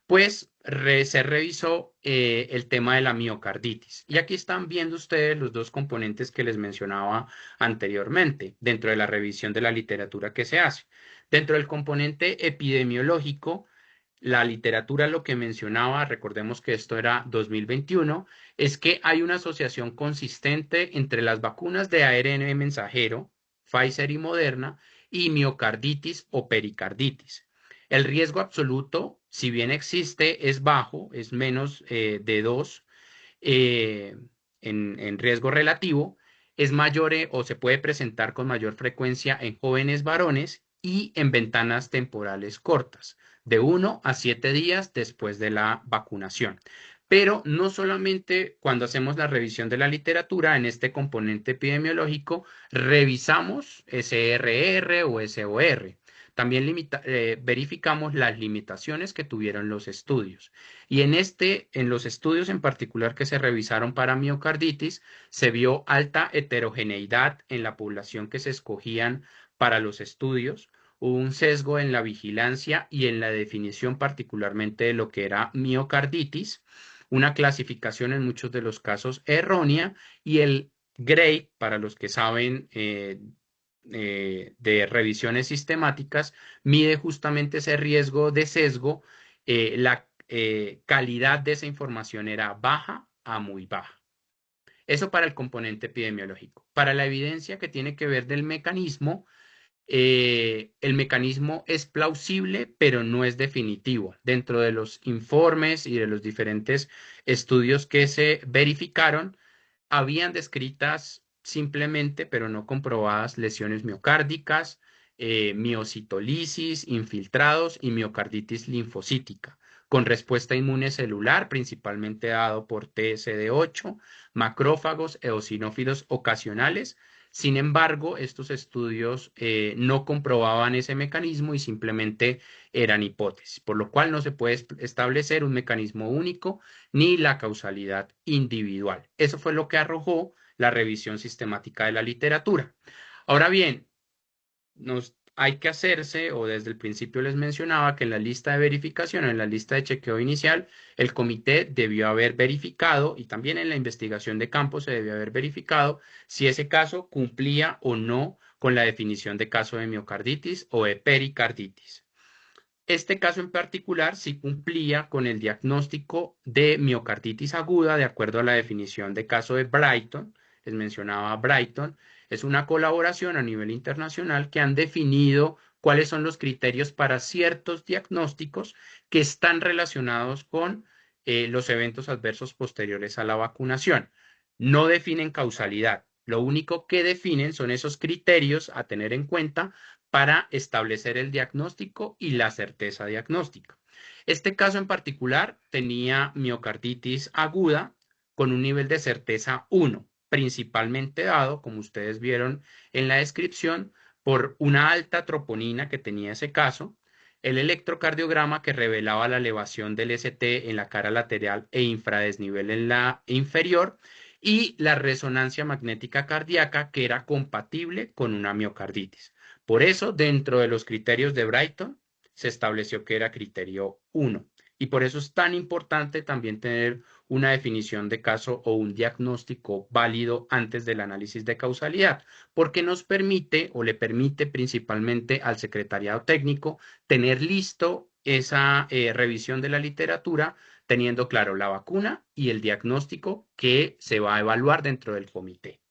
Speaker 2: pues se revisó el tema de la miocarditis. Y aquí están viendo ustedes los dos componentes que les mencionaba anteriormente dentro de la revisión de la literatura que se hace. Dentro del componente epidemiológico, la literatura lo que mencionaba, recordemos que esto era 2021, es que hay una asociación consistente entre las vacunas de ARN mensajero, Pfizer y Moderna, y miocarditis o pericarditis. El riesgo absoluto si bien existe, es bajo, es menos de 2 eh, en riesgo relativo, es mayor o se puede presentar con mayor frecuencia en jóvenes varones y en ventanas temporales cortas, de 1 a 7 días después de la vacunación. Pero no solamente cuando hacemos la revisión de la literatura, en este componente epidemiológico, revisamos SRR o SOR. También verificamos las limitaciones que tuvieron los estudios. Y en los estudios en particular que se revisaron para miocarditis, se vio alta heterogeneidad en la población que se escogían para los estudios. Hubo un sesgo en la vigilancia y en la definición particularmente de lo que era miocarditis, una clasificación en muchos de los casos errónea y el GRADE, para los que saben de revisiones sistemáticas, mide justamente ese riesgo de sesgo. La calidad de esa información era baja a muy baja. Eso para el componente epidemiológico. Para la evidencia que tiene que ver del mecanismo, el mecanismo es plausible, pero no es definitivo. Dentro de los informes y de los diferentes estudios que se verificaron, habían descritas simplemente, pero no comprobadas, lesiones miocárdicas, miocitolisis, infiltrados y miocarditis linfocítica, con respuesta inmune celular, principalmente dado por TSD8, macrófagos, eosinófilos ocasionales. Sin embargo, estos estudios no comprobaban ese mecanismo y simplemente eran hipótesis, por lo cual no se puede establecer un mecanismo único ni la causalidad individual. Eso fue lo que arrojó la revisión sistemática de la literatura. Ahora bien, hay que hacerse, o desde el principio les mencionaba que en la lista de verificación, en la lista de chequeo inicial, el comité debió haber verificado, y también en la investigación de campo se debió haber verificado si ese caso cumplía o no con la definición de caso de miocarditis o de pericarditis. Este caso en particular sí cumplía con el diagnóstico de miocarditis aguda de acuerdo a la definición de caso de Brighton. Les mencionaba Brighton. Es una colaboración a nivel internacional que han definido cuáles son los criterios para ciertos diagnósticos que están relacionados con los eventos adversos posteriores a la vacunación. No definen causalidad. Lo único que definen son esos criterios a tener en cuenta para establecer el diagnóstico y la certeza diagnóstica. Este caso en particular tenía miocarditis aguda con un nivel de certeza 1, principalmente dado, como ustedes vieron en la descripción, por una alta troponina que tenía ese caso, el electrocardiograma que revelaba la elevación del ST en la cara lateral e infradesnivel en la inferior, y la resonancia magnética cardíaca que era compatible con una miocarditis. Por eso, dentro de los criterios de Brighton, se estableció que era criterio 1. Y por eso es tan importante también tener una definición de caso o un diagnóstico válido antes del análisis de causalidad, porque nos permite o le permite principalmente al secretariado técnico tener listo esa revisión de la literatura, teniendo claro la vacuna y el diagnóstico que se va a evaluar dentro del comité.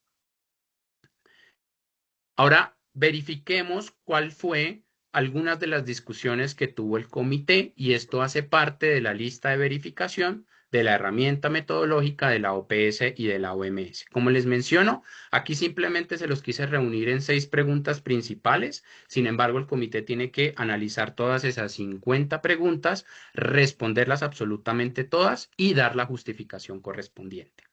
Speaker 2: Ahora verifiquemos cuál fue algunas de las discusiones que tuvo el comité y esto hace parte de la lista de verificación de la herramienta metodológica de la OPS y de la OMS. Como les menciono, aquí simplemente se los quise reunir en 6 preguntas principales. Sin embargo, el comité tiene que analizar todas esas 50 preguntas, responderlas absolutamente todas y dar la justificación correspondiente.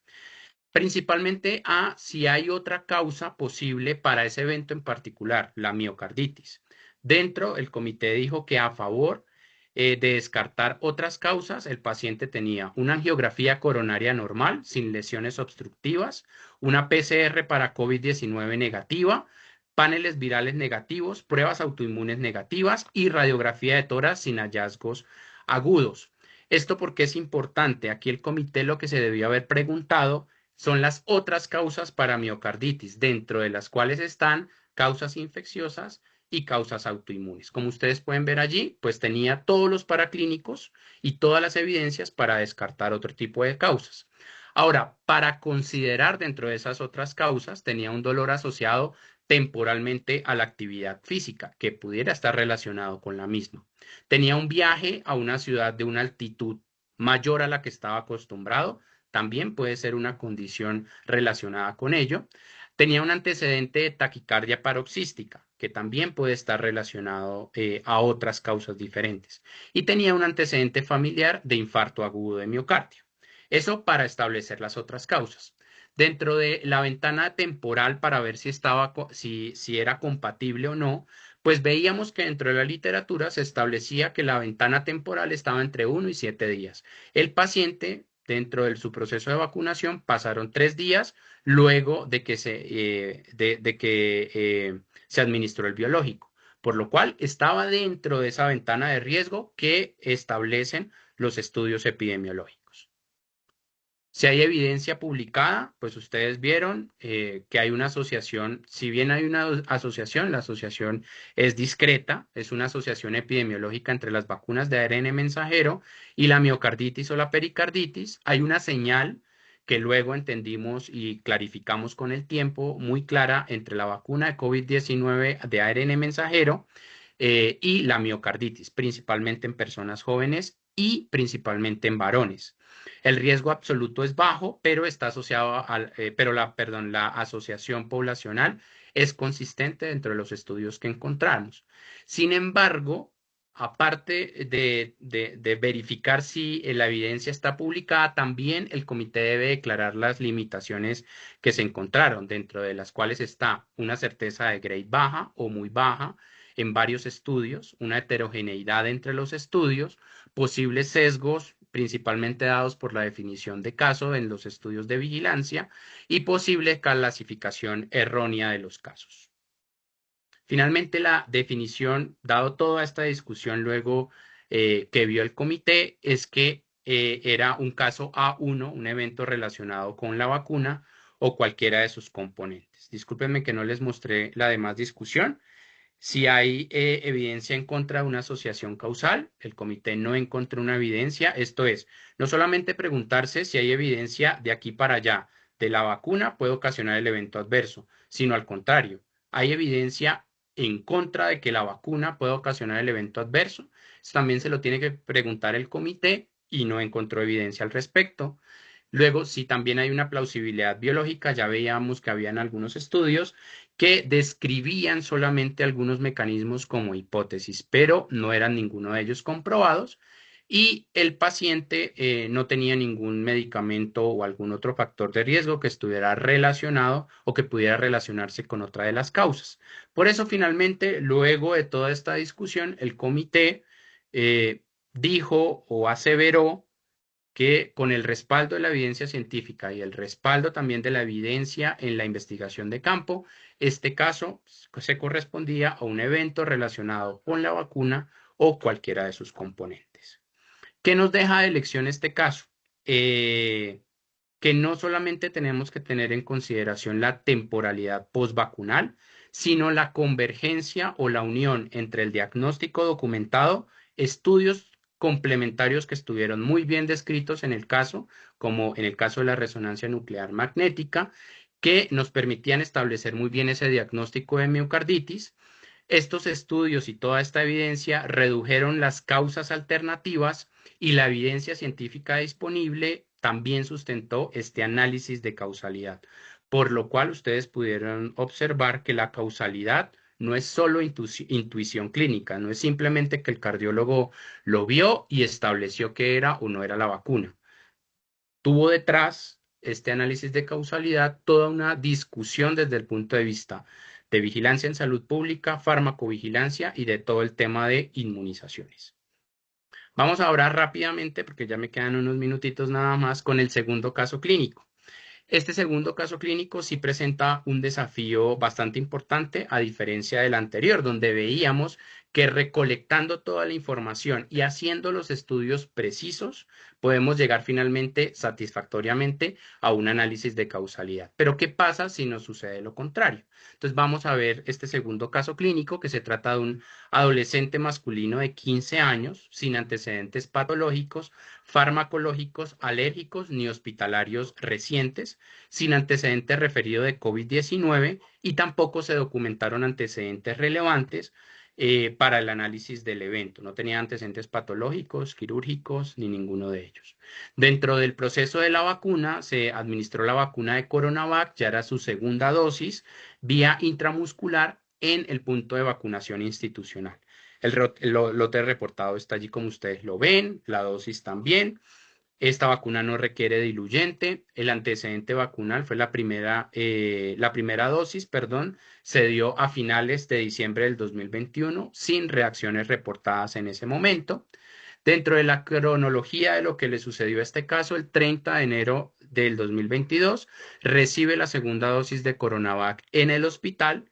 Speaker 2: Principalmente a si hay otra causa posible para ese evento en particular, la miocarditis. Dentro, el comité dijo que a favor de descartar otras causas, el paciente tenía una angiografía coronaria normal, sin lesiones obstructivas, una PCR para COVID-19 negativa, paneles virales negativos, pruebas autoinmunes negativas y radiografía de tórax sin hallazgos agudos. Esto porque es importante. Aquí el comité lo que se debió haber preguntado son las otras causas para miocarditis, dentro de las cuales están causas infecciosas y causas autoinmunes. Como ustedes pueden ver allí, pues tenía todos los paraclínicos y todas las evidencias para descartar otro tipo de causas. Ahora, para considerar dentro de esas otras causas, tenía un dolor asociado temporalmente a la actividad física, que pudiera estar relacionado con la misma. Tenía un viaje a una ciudad de una altitud mayor a la que estaba acostumbrado, también puede ser una condición relacionada con ello. Tenía un antecedente de taquicardia paroxística, que también puede estar relacionado a otras causas diferentes. Y tenía un antecedente familiar de infarto agudo de miocardio. Eso para establecer las otras causas. Dentro de la ventana temporal para ver si estaba, si era compatible o no, pues veíamos que dentro de la literatura se establecía que la ventana temporal estaba entre 1 y 7 días. El paciente, dentro de su proceso de vacunación, pasaron 3 días luego de que se administró el biológico, por lo cual estaba dentro de esa ventana de riesgo que establecen los estudios epidemiológicos. Si hay evidencia publicada, pues ustedes vieron que hay una asociación, si bien hay una asociación, la asociación es discreta, es una asociación epidemiológica entre las vacunas de ARN mensajero y la miocarditis o la pericarditis. Hay una señal que luego entendimos y clarificamos con el tiempo muy clara entre la vacuna de COVID-19 de ARN mensajero y la miocarditis, principalmente en personas jóvenes y principalmente en varones. El riesgo absoluto es bajo, pero está asociado la asociación poblacional es consistente dentro de los estudios que encontramos. Sin embargo, aparte de verificar si la evidencia está publicada, también el comité debe declarar las limitaciones que se encontraron, dentro de las cuales está una certeza de grade baja o muy baja en varios estudios, una heterogeneidad entre los estudios, posibles sesgos principalmente dados por la definición de caso en los estudios de vigilancia y posible clasificación errónea de los casos. Finalmente, la definición, dado toda esta discusión luego que vio el comité, es que era un caso A1, un evento relacionado con la vacuna o cualquiera de sus componentes. Discúlpenme que no les mostré la demás discusión. Si hay evidencia en contra de una asociación causal, el comité no encontró una evidencia. Esto es, no solamente preguntarse si hay evidencia de aquí para allá de la vacuna puede ocasionar el evento adverso, sino al contrario, hay evidencia en contra de que la vacuna puede ocasionar el evento adverso. Esto también se lo tiene que preguntar el comité y no encontró evidencia al respecto. Luego, si también hay una plausibilidad biológica, ya veíamos que habían algunos estudios que describían solamente algunos mecanismos como hipótesis, pero no eran ninguno de ellos comprobados y el paciente no tenía ningún medicamento o algún otro factor de riesgo que estuviera relacionado o que pudiera relacionarse con otra de las causas. Por eso, finalmente, luego de toda esta discusión, el comité dijo o aseveró que con el respaldo de la evidencia científica y el respaldo también de la evidencia en la investigación de campo, este caso se correspondía a un evento relacionado con la vacuna o cualquiera de sus componentes. ¿Qué nos deja de lección este caso? Que no solamente tenemos que tener en consideración la temporalidad postvacunal, sino la convergencia o la unión entre el diagnóstico documentado, estudios complementarios que estuvieron muy bien descritos en el caso, como en el caso de la resonancia nuclear magnética, que nos permitían establecer muy bien ese diagnóstico de miocarditis. Estos estudios y toda esta evidencia redujeron las causas alternativas y la evidencia científica disponible también sustentó este análisis de causalidad, por lo cual ustedes pudieron observar que la causalidad no es solo intuición clínica, no es simplemente que el cardiólogo lo vio y estableció que era o no era la vacuna. Tuvo detrás este análisis de causalidad toda una discusión desde el punto de vista de vigilancia en salud pública, farmacovigilancia y de todo el tema de inmunizaciones. Vamos ahora rápidamente, porque ya me quedan unos minutitos nada más, con el segundo caso clínico. Este segundo caso clínico sí presenta un desafío bastante importante, a diferencia del anterior, donde veíamos que recolectando toda la información y haciendo los estudios precisos, podemos llegar finalmente satisfactoriamente a un análisis de causalidad. Pero ¿qué pasa si nos sucede lo contrario? Entonces vamos a ver este segundo caso clínico, que se trata de un adolescente masculino de 15 años sin antecedentes patológicos, farmacológicos, alérgicos ni hospitalarios recientes, sin antecedentes referido de COVID-19 y tampoco se documentaron antecedentes relevantes para el análisis del evento. No tenía antecedentes patológicos, quirúrgicos, ni ninguno de ellos. Dentro del proceso de la vacuna, se administró la vacuna de Coronavac, ya era su segunda dosis, vía intramuscular en el punto de vacunación institucional. El lote reportado está allí como ustedes lo ven, la dosis también. Esta vacuna no requiere diluyente. El antecedente vacunal fue la primera dosis, perdón, se dio a finales de diciembre del 2021 sin reacciones reportadas en ese momento. Dentro de la cronología de lo que le sucedió a este caso, el 30 de enero del 2022 recibe la segunda dosis de Coronavac en el hospital.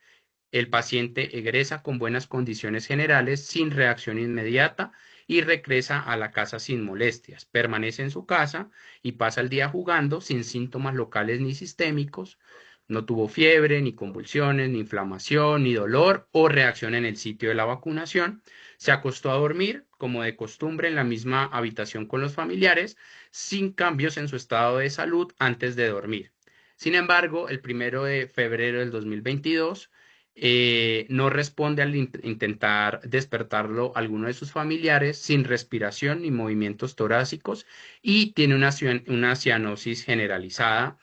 Speaker 2: El paciente egresa con buenas condiciones generales, sin reacción inmediata y regresa a la casa sin molestias. Permanece en su casa y pasa el día jugando sin síntomas locales ni sistémicos. No tuvo fiebre, ni convulsiones, ni inflamación, ni dolor o reacción en el sitio de la vacunación. Se acostó a dormir, como de costumbre, en la misma habitación con los familiares, sin cambios en su estado de salud antes de dormir. Sin embargo, el 1 de febrero del 2022 no responde al intentar despertarlo alguno de sus familiares sin respiración ni movimientos torácicos y tiene una cianosis generalizada,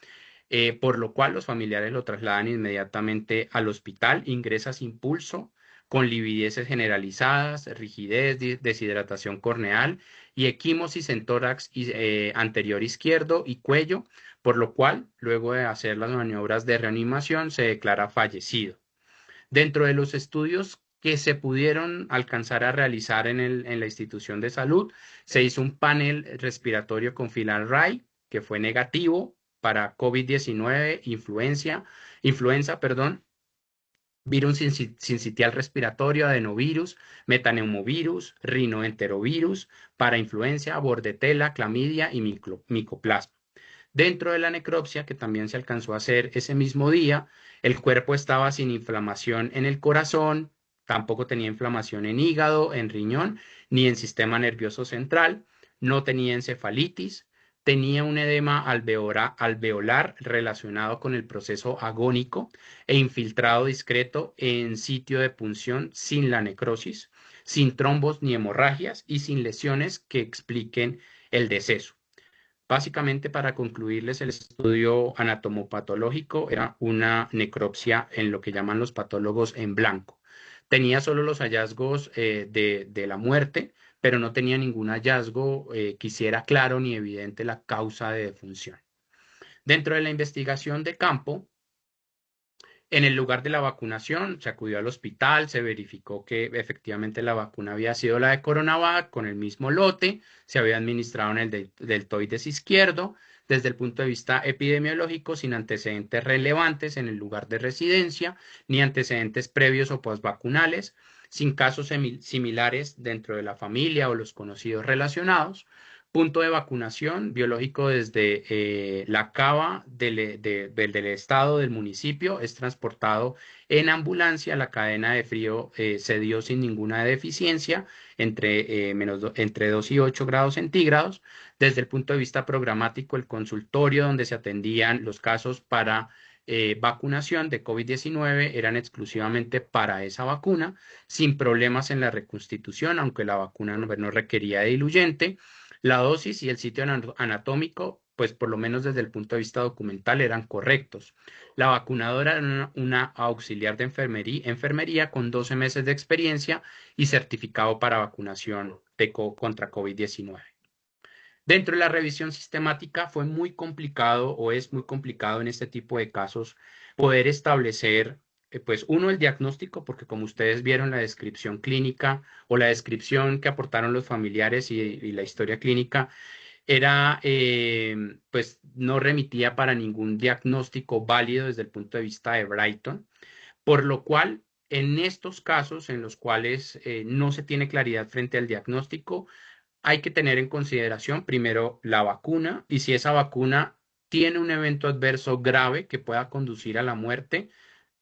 Speaker 2: por lo cual los familiares lo trasladan inmediatamente al hospital, ingresa sin pulso, con livideces generalizadas, rigidez, deshidratación corneal y equimosis en tórax anterior izquierdo y cuello, por lo cual, luego de hacer las maniobras de reanimación, se declara fallecido. Dentro de los estudios que se pudieron alcanzar a realizar en la institución de salud, se hizo un panel respiratorio con FILAR-RAI, que fue negativo para COVID-19, influenza, perdón, virus sincitial respiratorio, adenovirus, metaneumovirus, rinoenterovirus, parainfluencia, bordetela, clamidia y micoplasma. Dentro de la necropsia, que también se alcanzó a hacer ese mismo día, el cuerpo estaba sin inflamación en el corazón, tampoco tenía inflamación en hígado, en riñón, ni en sistema nervioso central, no tenía encefalitis, tenía un edema alveolar relacionado con el proceso agónico e infiltrado discreto en sitio de punción sin la necrosis, sin trombos ni hemorragias y sin lesiones que expliquen el deceso. Básicamente, para concluirles, el estudio anatomopatológico era una necropsia en lo que llaman los patólogos en blanco. Tenía solo los hallazgos de la muerte, pero no tenía ningún hallazgo que hiciera claro ni evidente la causa de defunción. Dentro de la investigación de campo, en el lugar de la vacunación, se acudió al hospital, se verificó que efectivamente la vacuna había sido la de Coronavac con el mismo lote, se había administrado en el deltoides izquierdo, desde el punto de vista epidemiológico, sin antecedentes relevantes en el lugar de residencia, ni antecedentes previos o postvacunales, sin casos similares dentro de la familia o los conocidos relacionados. Punto de vacunación biológico desde la cava del estado, del municipio, es transportado en ambulancia. La cadena de frío se dio sin ninguna deficiencia entre 2 y 8 grados centígrados. Desde el punto de vista programático, el consultorio donde se atendían los casos para vacunación de COVID-19 eran exclusivamente para esa vacuna, sin problemas en la reconstitución, aunque la vacuna no requería diluyente. La dosis y el sitio anatómico, pues por lo menos desde el punto de vista documental, eran correctos. La vacunadora era una auxiliar de enfermería con 12 meses de experiencia y certificado para vacunación contra COVID-19. Dentro de la revisión sistemática fue muy complicado o es muy complicado en este tipo de casos poder establecer, pues uno, el diagnóstico, porque como ustedes vieron la descripción clínica o la descripción que aportaron los familiares y la historia clínica era, pues no remitía para ningún diagnóstico válido desde el punto de vista de Brighton, por lo cual en estos casos en los cuales no se tiene claridad frente al diagnóstico, hay que tener en consideración primero la vacuna y si esa vacuna tiene un evento adverso grave que pueda conducir a la muerte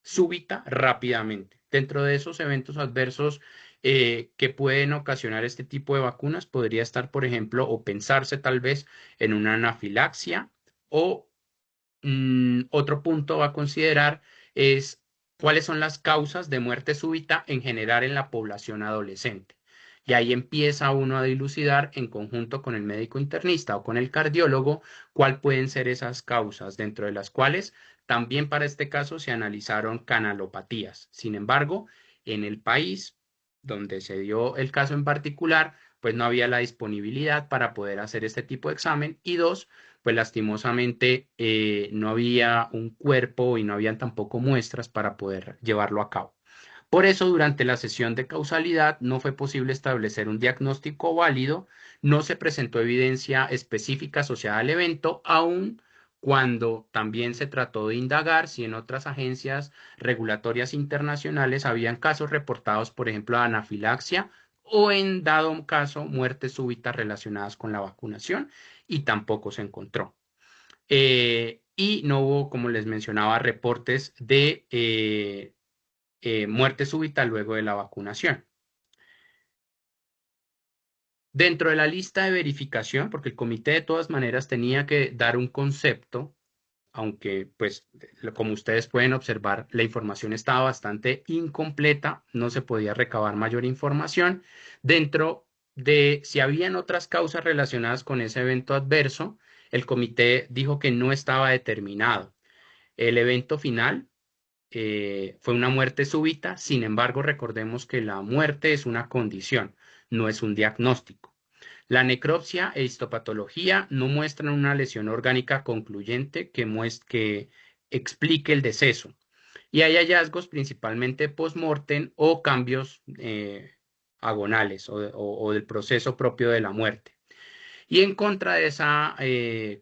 Speaker 2: súbita rápidamente. Dentro de esos eventos adversos que pueden ocasionar este tipo de vacunas podría estar, por ejemplo, o pensarse tal vez en una anafilaxia o otro punto a considerar es cuáles son las causas de muerte súbita en general en la población adolescente. Y ahí empieza uno a dilucidar en conjunto con el médico internista o con el cardiólogo cuáles pueden ser esas causas, dentro de las cuales también para este caso se analizaron canalopatías. Sin embargo, en el país donde se dio el caso en particular, pues no había la disponibilidad para poder hacer este tipo de examen y dos, pues lastimosamente no había un cuerpo y no habían tampoco muestras para poder llevarlo a cabo. Por eso, durante la sesión de causalidad no fue posible establecer un diagnóstico válido, no se presentó evidencia específica asociada al evento, aun cuando también se trató de indagar si en otras agencias regulatorias internacionales habían casos reportados, por ejemplo, de anafilaxia o en dado caso muertes súbitas relacionadas con la vacunación y tampoco se encontró. Y no hubo, como les mencionaba, reportes de muerte súbita luego de la vacunación. Dentro de la lista de verificación, porque el comité de todas maneras tenía que dar un concepto, aunque pues como ustedes pueden observar, la información estaba bastante incompleta, no se podía recabar mayor información. Dentro de si habían otras causas relacionadas con ese evento adverso, el comité dijo que no estaba determinado. El evento final fue una muerte súbita, sin embargo, recordemos que la muerte es una condición, no es un diagnóstico. La necropsia e histopatología no muestran una lesión orgánica concluyente que explique el deceso. Y hay hallazgos principalmente post-mortem o cambios agonales o del proceso propio de la muerte. Y en contra de esa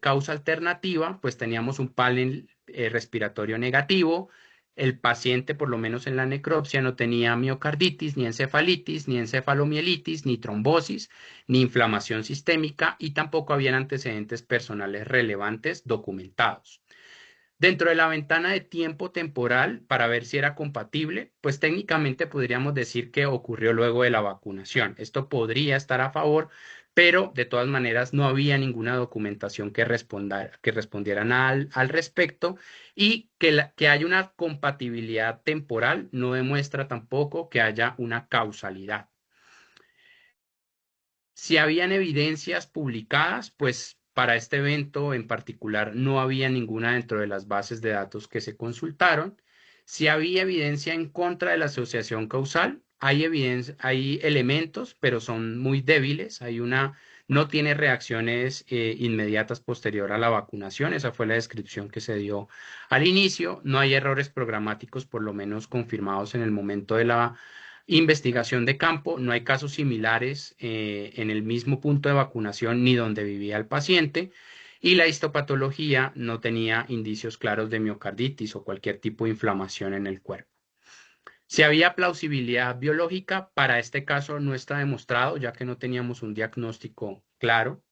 Speaker 2: causa alternativa, pues teníamos un panel respiratorio negativo. El paciente, por lo menos en la necropsia, no tenía miocarditis, ni encefalitis, ni encefalomielitis, ni trombosis, ni inflamación sistémica y tampoco habían antecedentes personales relevantes documentados. Dentro de la ventana de tiempo temporal para ver si era compatible, pues técnicamente podríamos decir que ocurrió luego de la vacunación. Esto podría estar a favor, pero de todas maneras no había ninguna documentación que respondieran al respecto y que haya una compatibilidad temporal no demuestra tampoco que haya una causalidad. Si habían evidencias publicadas, pues para este evento en particular no había ninguna dentro de las bases de datos que se consultaron. Si había evidencia en contra de la asociación causal, hay evidencia, hay elementos, pero son muy débiles. No tiene reacciones inmediatas posterior a la vacunación. Esa fue la descripción que se dio al inicio. No hay errores programáticos, por lo menos confirmados en el momento de la investigación de campo, no hay casos similares en el mismo punto de vacunación ni donde vivía el paciente y la histopatología no tenía indicios claros de miocarditis o cualquier tipo de inflamación en el cuerpo. Si había plausibilidad biológica, para este caso no está demostrado, ya que no teníamos un diagnóstico claro.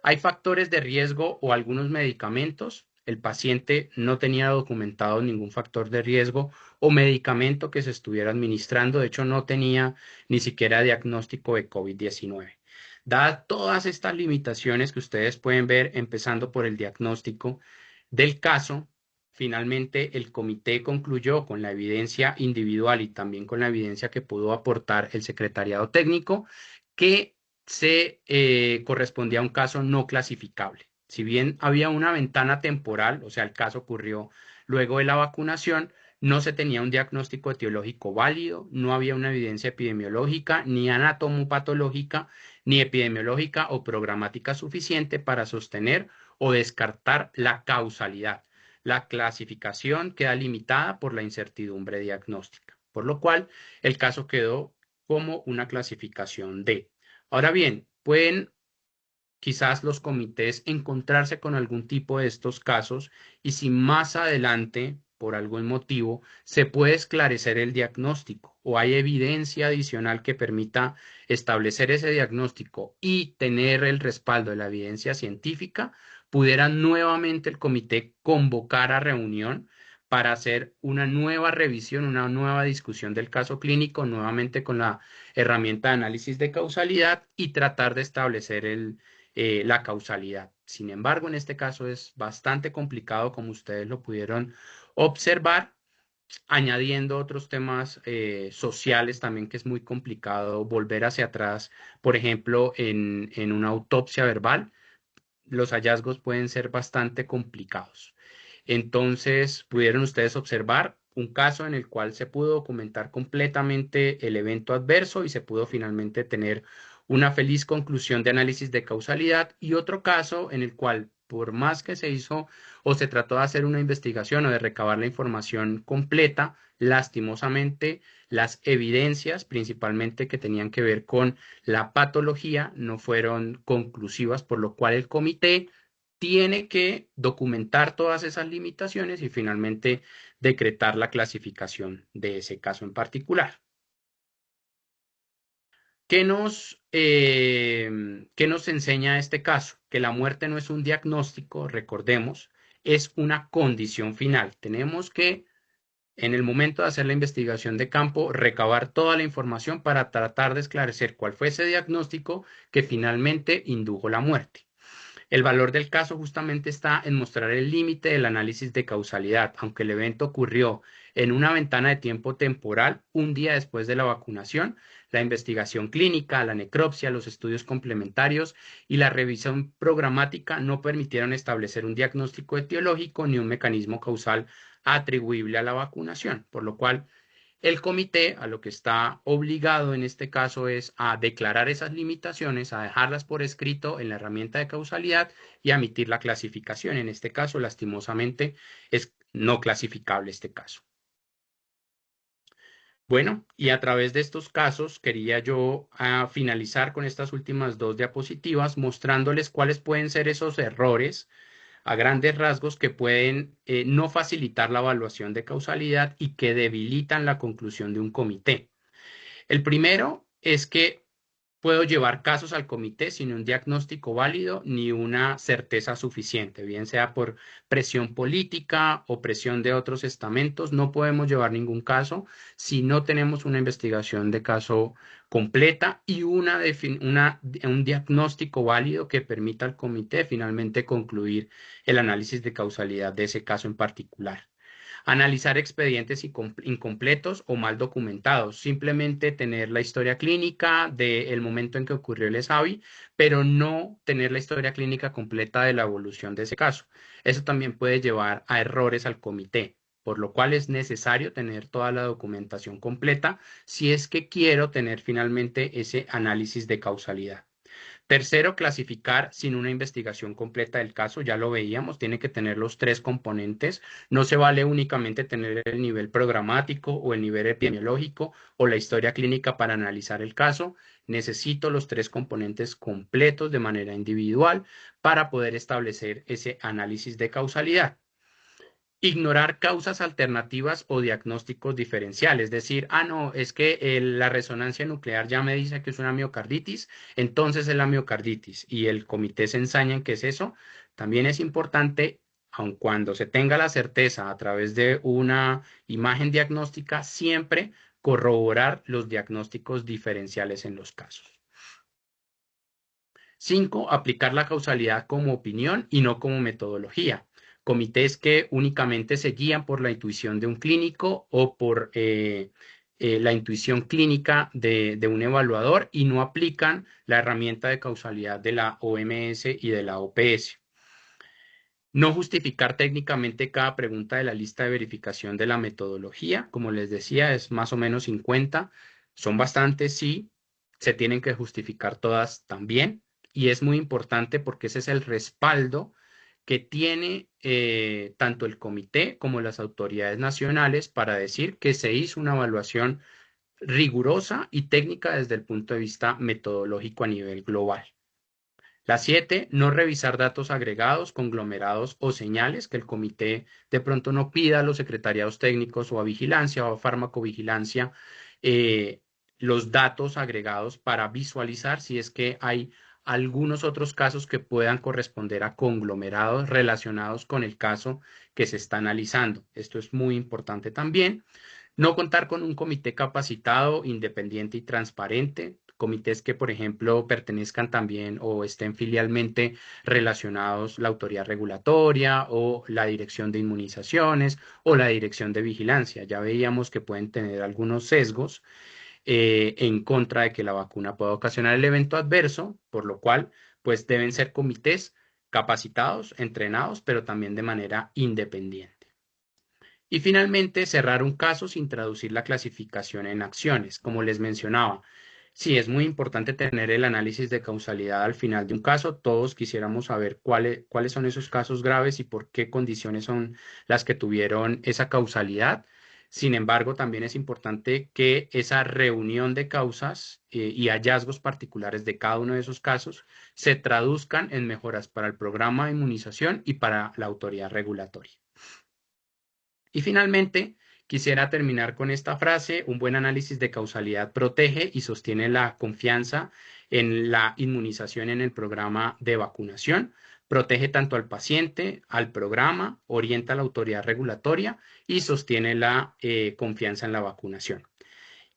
Speaker 2: Hay factores de riesgo o algunos medicamentos. El paciente no tenía documentado ningún factor de riesgo o medicamento que se estuviera administrando. De hecho, no tenía ni siquiera diagnóstico de COVID-19. Dadas todas estas limitaciones que ustedes pueden ver, empezando por el diagnóstico del caso, finalmente el comité concluyó con la evidencia individual y también con la evidencia que pudo aportar el secretariado técnico que se correspondía a un caso no clasificable. Si bien había una ventana temporal, o sea, el caso ocurrió luego de la vacunación, no se tenía un diagnóstico etiológico válido, no había una evidencia epidemiológica, ni anatomopatológica, ni epidemiológica o programática suficiente para sostener o descartar la causalidad. La clasificación queda limitada por la incertidumbre diagnóstica, por lo cual el caso quedó como una clasificación D. Ahora bien, pueden quizás los comités encontrarse con algún tipo de estos casos y si más adelante, por algún motivo, se puede esclarecer el diagnóstico o hay evidencia adicional que permita establecer ese diagnóstico y tener el respaldo de la evidencia científica, pudiera nuevamente el comité convocar a reunión para hacer una nueva revisión, una nueva discusión del caso clínico, nuevamente con la herramienta de análisis de causalidad y tratar de establecer la causalidad. Sin embargo, en este caso es bastante complicado, como ustedes lo pudieron observar, añadiendo otros temas sociales también que es muy complicado volver hacia atrás. Por ejemplo, en una autopsia verbal, los hallazgos pueden ser bastante complicados. Entonces, pudieron ustedes observar un caso en el cual se pudo documentar completamente el evento adverso y se pudo finalmente tener una feliz conclusión de análisis de causalidad, y otro caso en el cual, por más que se hizo o se trató de hacer una investigación o de recabar la información completa, lastimosamente las evidencias, principalmente que tenían que ver con la patología, no fueron conclusivas, por lo cual el comité tiene que documentar todas esas limitaciones y finalmente decretar la clasificación de ese caso en particular. ¿Qué nos enseña este caso? Que la muerte no es un diagnóstico, recordemos, es una condición final. Tenemos que, en el momento de hacer la investigación de campo, recabar toda la información para tratar de esclarecer cuál fue ese diagnóstico que finalmente indujo la muerte. El valor del caso justamente está en mostrar el límite del análisis de causalidad. Aunque el evento ocurrió en una ventana de tiempo temporal, un día después de la vacunación, la investigación clínica, la necropsia, los estudios complementarios y la revisión programática no permitieron establecer un diagnóstico etiológico ni un mecanismo causal atribuible a la vacunación, por lo cual el comité a lo que está obligado en este caso es a declarar esas limitaciones, a dejarlas por escrito en la herramienta de causalidad y a emitir la clasificación. En este caso, lastimosamente, es no clasificable este caso. Bueno, y a través de estos casos quería yo finalizar con estas últimas dos diapositivas mostrándoles cuáles pueden ser esos errores a grandes rasgos que pueden no facilitar la evaluación de causalidad y que debilitan la conclusión de un comité. El primero es que puedo llevar casos al comité sin un diagnóstico válido ni una certeza suficiente, bien sea por presión política o presión de otros estamentos. No podemos llevar ningún caso si no tenemos una investigación de caso completa y un diagnóstico válido que permita al comité finalmente concluir el análisis de causalidad de ese caso en particular. Analizar expedientes incompletos o mal documentados, simplemente tener la historia clínica del momento en que ocurrió el ESAVI, pero no tener la historia clínica completa de la evolución de ese caso. Eso también puede llevar a errores al comité, por lo cual es necesario tener toda la documentación completa si es que quiero tener finalmente ese análisis de causalidad. Tercero, clasificar sin una investigación completa del caso, ya lo veíamos, tiene que tener los tres componentes. No se vale únicamente tener el nivel programático o el nivel epidemiológico o la historia clínica para analizar el caso. Necesito los tres componentes completos de manera individual para poder establecer ese análisis de causalidad. Ignorar causas alternativas o diagnósticos diferenciales, es decir, no, es que la resonancia nuclear ya me dice que es una miocarditis, entonces es la miocarditis y el comité se ensaña en qué es eso. También es importante, aun cuando se tenga la certeza a través de una imagen diagnóstica, siempre corroborar los diagnósticos diferenciales en los casos. 5. Aplicar la causalidad como opinión y no como metodología. Comités que únicamente se guían por la intuición de un clínico o por la intuición clínica de un evaluador y no aplican la herramienta de causalidad de la OMS y de la OPS. No justificar técnicamente cada pregunta de la lista de verificación de la metodología. Como les decía, es más o menos 50. Son bastantes, sí. Se tienen que justificar todas también. Y es muy importante porque ese es el respaldo que tiene tanto el comité como las autoridades nacionales para decir que se hizo una evaluación rigurosa y técnica desde el punto de vista metodológico a nivel global. La 7, no revisar datos agregados, conglomerados o señales que el comité de pronto no pida a los secretariados técnicos o a vigilancia o a farmacovigilancia los datos agregados para visualizar si es que hay algunos otros casos que puedan corresponder a conglomerados relacionados con el caso que se está analizando. Esto es muy importante también. No contar con un comité capacitado, independiente y transparente. Comités que, por ejemplo, pertenezcan también o estén filialmente relacionados la autoridad regulatoria o la dirección de inmunizaciones o la dirección de vigilancia. Ya veíamos que pueden tener algunos sesgos en contra de que la vacuna pueda ocasionar el evento adverso, por lo cual, pues deben ser comités capacitados, entrenados, pero también de manera independiente. Y finalmente, cerrar un caso sin traducir la clasificación en acciones. Como les mencionaba, sí, es muy importante tener el análisis de causalidad al final de un caso. Todos quisiéramos saber cuáles son esos casos graves y por qué condiciones son las que tuvieron esa causalidad. Sin embargo, también es importante que esa reunión de causas y hallazgos particulares de cada uno de esos casos se traduzcan en mejoras para el programa de inmunización y para la autoridad regulatoria. Y finalmente, quisiera terminar con esta frase: un buen análisis de causalidad protege y sostiene la confianza en la inmunización en el programa de vacunación. Protege tanto al paciente, al programa, orienta a la autoridad regulatoria y sostiene la confianza en la vacunación.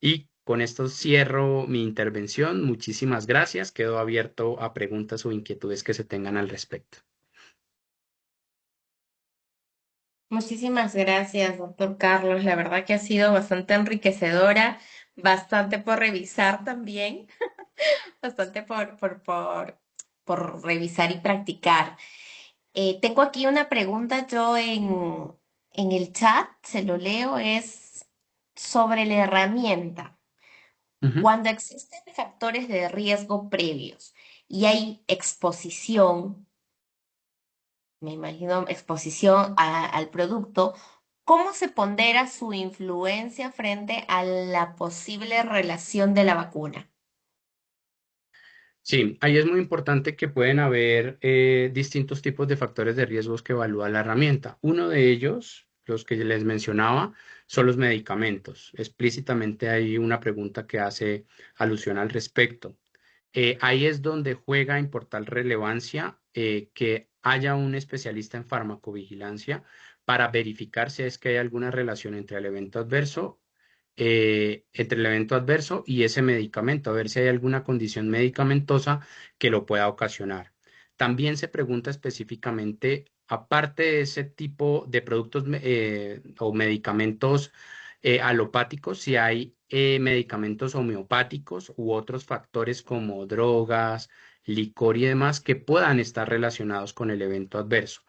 Speaker 2: Y con esto cierro mi intervención. Muchísimas gracias. Quedo abierto a preguntas o inquietudes que se tengan al respecto.
Speaker 1: Muchísimas gracias, doctor Carlos. La verdad que ha sido bastante enriquecedora, bastante por revisar también, bastante por revisar y practicar. Tengo aquí una pregunta yo en el chat, se lo leo, es sobre la herramienta.
Speaker 2: Ujú.
Speaker 1: Cuando existen factores de riesgo previos y hay exposición, me imagino exposición al producto, ¿cómo se pondera su influencia frente a la posible relación de la vacuna?
Speaker 2: Sí, ahí es muy importante que pueden haber distintos tipos de factores de riesgos que evalúa la herramienta. Uno de ellos, los que les mencionaba, son los medicamentos. Explícitamente hay una pregunta que hace alusión al respecto. Ahí es donde juega importante relevancia que haya un especialista en farmacovigilancia para verificar si es que hay alguna relación entre el evento adverso y ese medicamento, a ver si hay alguna condición medicamentosa que lo pueda ocasionar. También se pregunta específicamente, aparte de ese tipo de productos o medicamentos alopáticos, si hay medicamentos homeopáticos u otros factores como drogas, licor y demás que puedan estar relacionados con el evento adverso.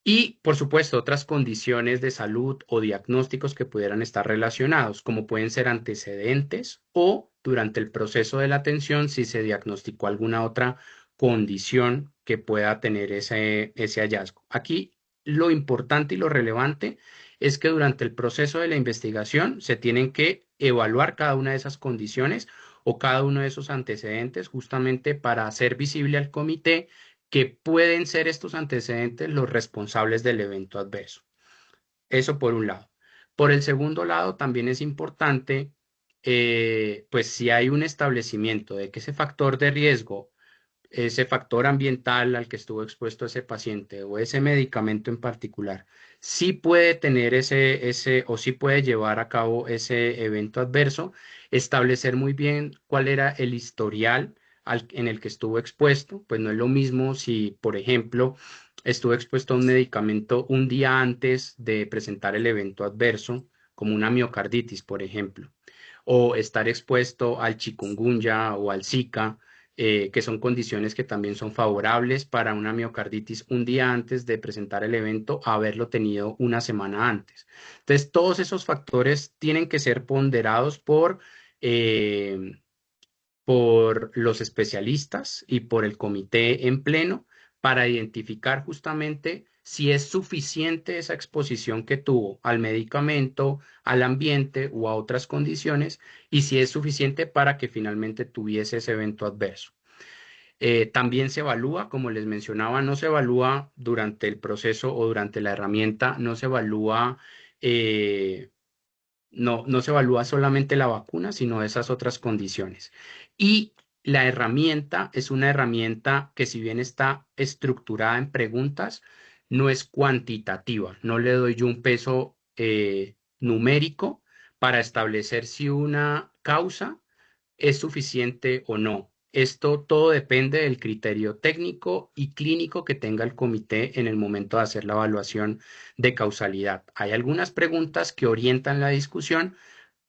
Speaker 2: Y, por supuesto, otras condiciones de salud o diagnósticos que pudieran estar relacionados, como pueden ser antecedentes o durante el proceso de la atención si se diagnosticó alguna otra condición que pueda tener ese hallazgo. Aquí lo importante y lo relevante es que durante el proceso de la investigación se tienen que evaluar cada una de esas condiciones o cada uno de esos antecedentes justamente para hacer visible al comité que pueden ser estos antecedentes los responsables del evento adverso. Eso por un lado. Por el segundo lado, también es importante, pues si hay un establecimiento de que ese factor de riesgo, ese factor ambiental al que estuvo expuesto ese paciente o ese medicamento en particular, sí puede tener o sí puede llevar a cabo ese evento adverso, establecer muy bien cuál era el historial en el que estuvo expuesto. Pues no es lo mismo si, por ejemplo, estuvo expuesto a un medicamento un día antes de presentar el evento adverso, como una miocarditis, por ejemplo, o estar expuesto al chikungunya o al Zika, que son condiciones que también son favorables para una miocarditis un día antes de presentar el evento, a haberlo tenido una semana antes. Entonces, todos esos factores tienen que ser ponderados eh, por los especialistas y por el comité en pleno para identificar justamente si es suficiente esa exposición que tuvo al medicamento, al ambiente o a otras condiciones y si es suficiente para que finalmente tuviese ese evento adverso. También se evalúa, como les mencionaba, no se evalúa durante el proceso o durante la herramienta, no se evalúa eh, no se evalúa solamente la vacuna, sino esas otras condiciones. Y la herramienta es una herramienta que si bien está estructurada en preguntas, no es cuantitativa. No le doy yo un peso numérico para establecer si una causa es suficiente o no. Esto todo depende del criterio técnico y clínico que tenga el comité en el momento de hacer la evaluación de causalidad. Hay algunas preguntas que orientan la discusión,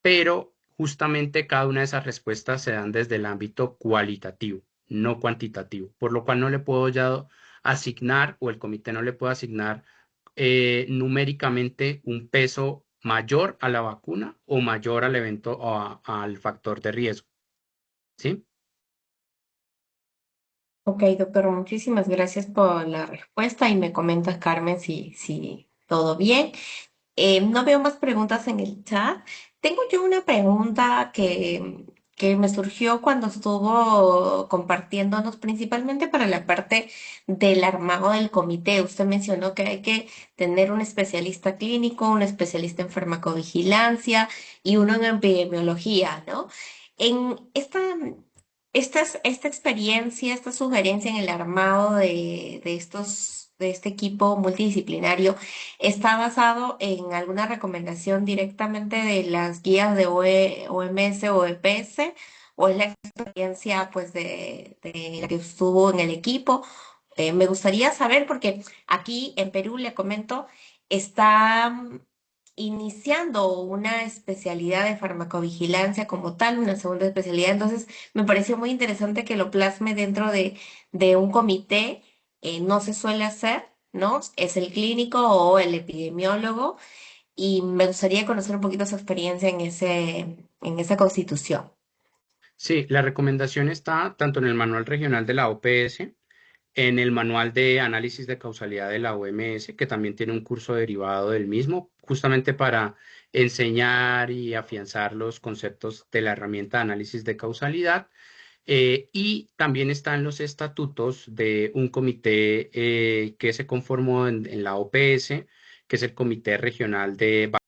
Speaker 2: pero justamente cada una de esas respuestas se dan desde el ámbito cualitativo, no cuantitativo, por lo cual no le puedo ya asignar o el comité no le puede asignar numéricamente un peso mayor a la vacuna o mayor al evento o al factor de riesgo. ¿Sí?
Speaker 1: Ok, doctor, muchísimas gracias por la respuesta y me comentas, Carmen, si todo bien. No veo más preguntas en el chat. Tengo yo una pregunta que me surgió cuando estuvo compartiéndonos, principalmente para la parte del armado del comité. Usted mencionó que hay que tener un especialista clínico, un especialista en farmacovigilancia y uno en epidemiología, ¿no? En esta experiencia, esta sugerencia en el armado de este equipo multidisciplinario, ¿está basado en alguna recomendación directamente de las guías de OMS o EPS? ¿O es la experiencia pues de la que estuvo en el equipo? Me gustaría saber porque aquí en Perú, le comento, está iniciando una especialidad de farmacovigilancia como tal, una segunda especialidad. Entonces, me pareció muy interesante que lo plasme dentro de un comité. No se suele hacer, ¿no? Es el clínico o el epidemiólogo y me gustaría conocer un poquito su experiencia en esa constitución.
Speaker 2: Sí, la recomendación está tanto en el manual regional de la OPS, en el manual de análisis de causalidad de la OMS, que también tiene un curso derivado del mismo, justamente para enseñar y afianzar los conceptos de la herramienta de análisis de causalidad. Y también están los estatutos de un comité que se conformó en la OPS, que es el Comité Regional de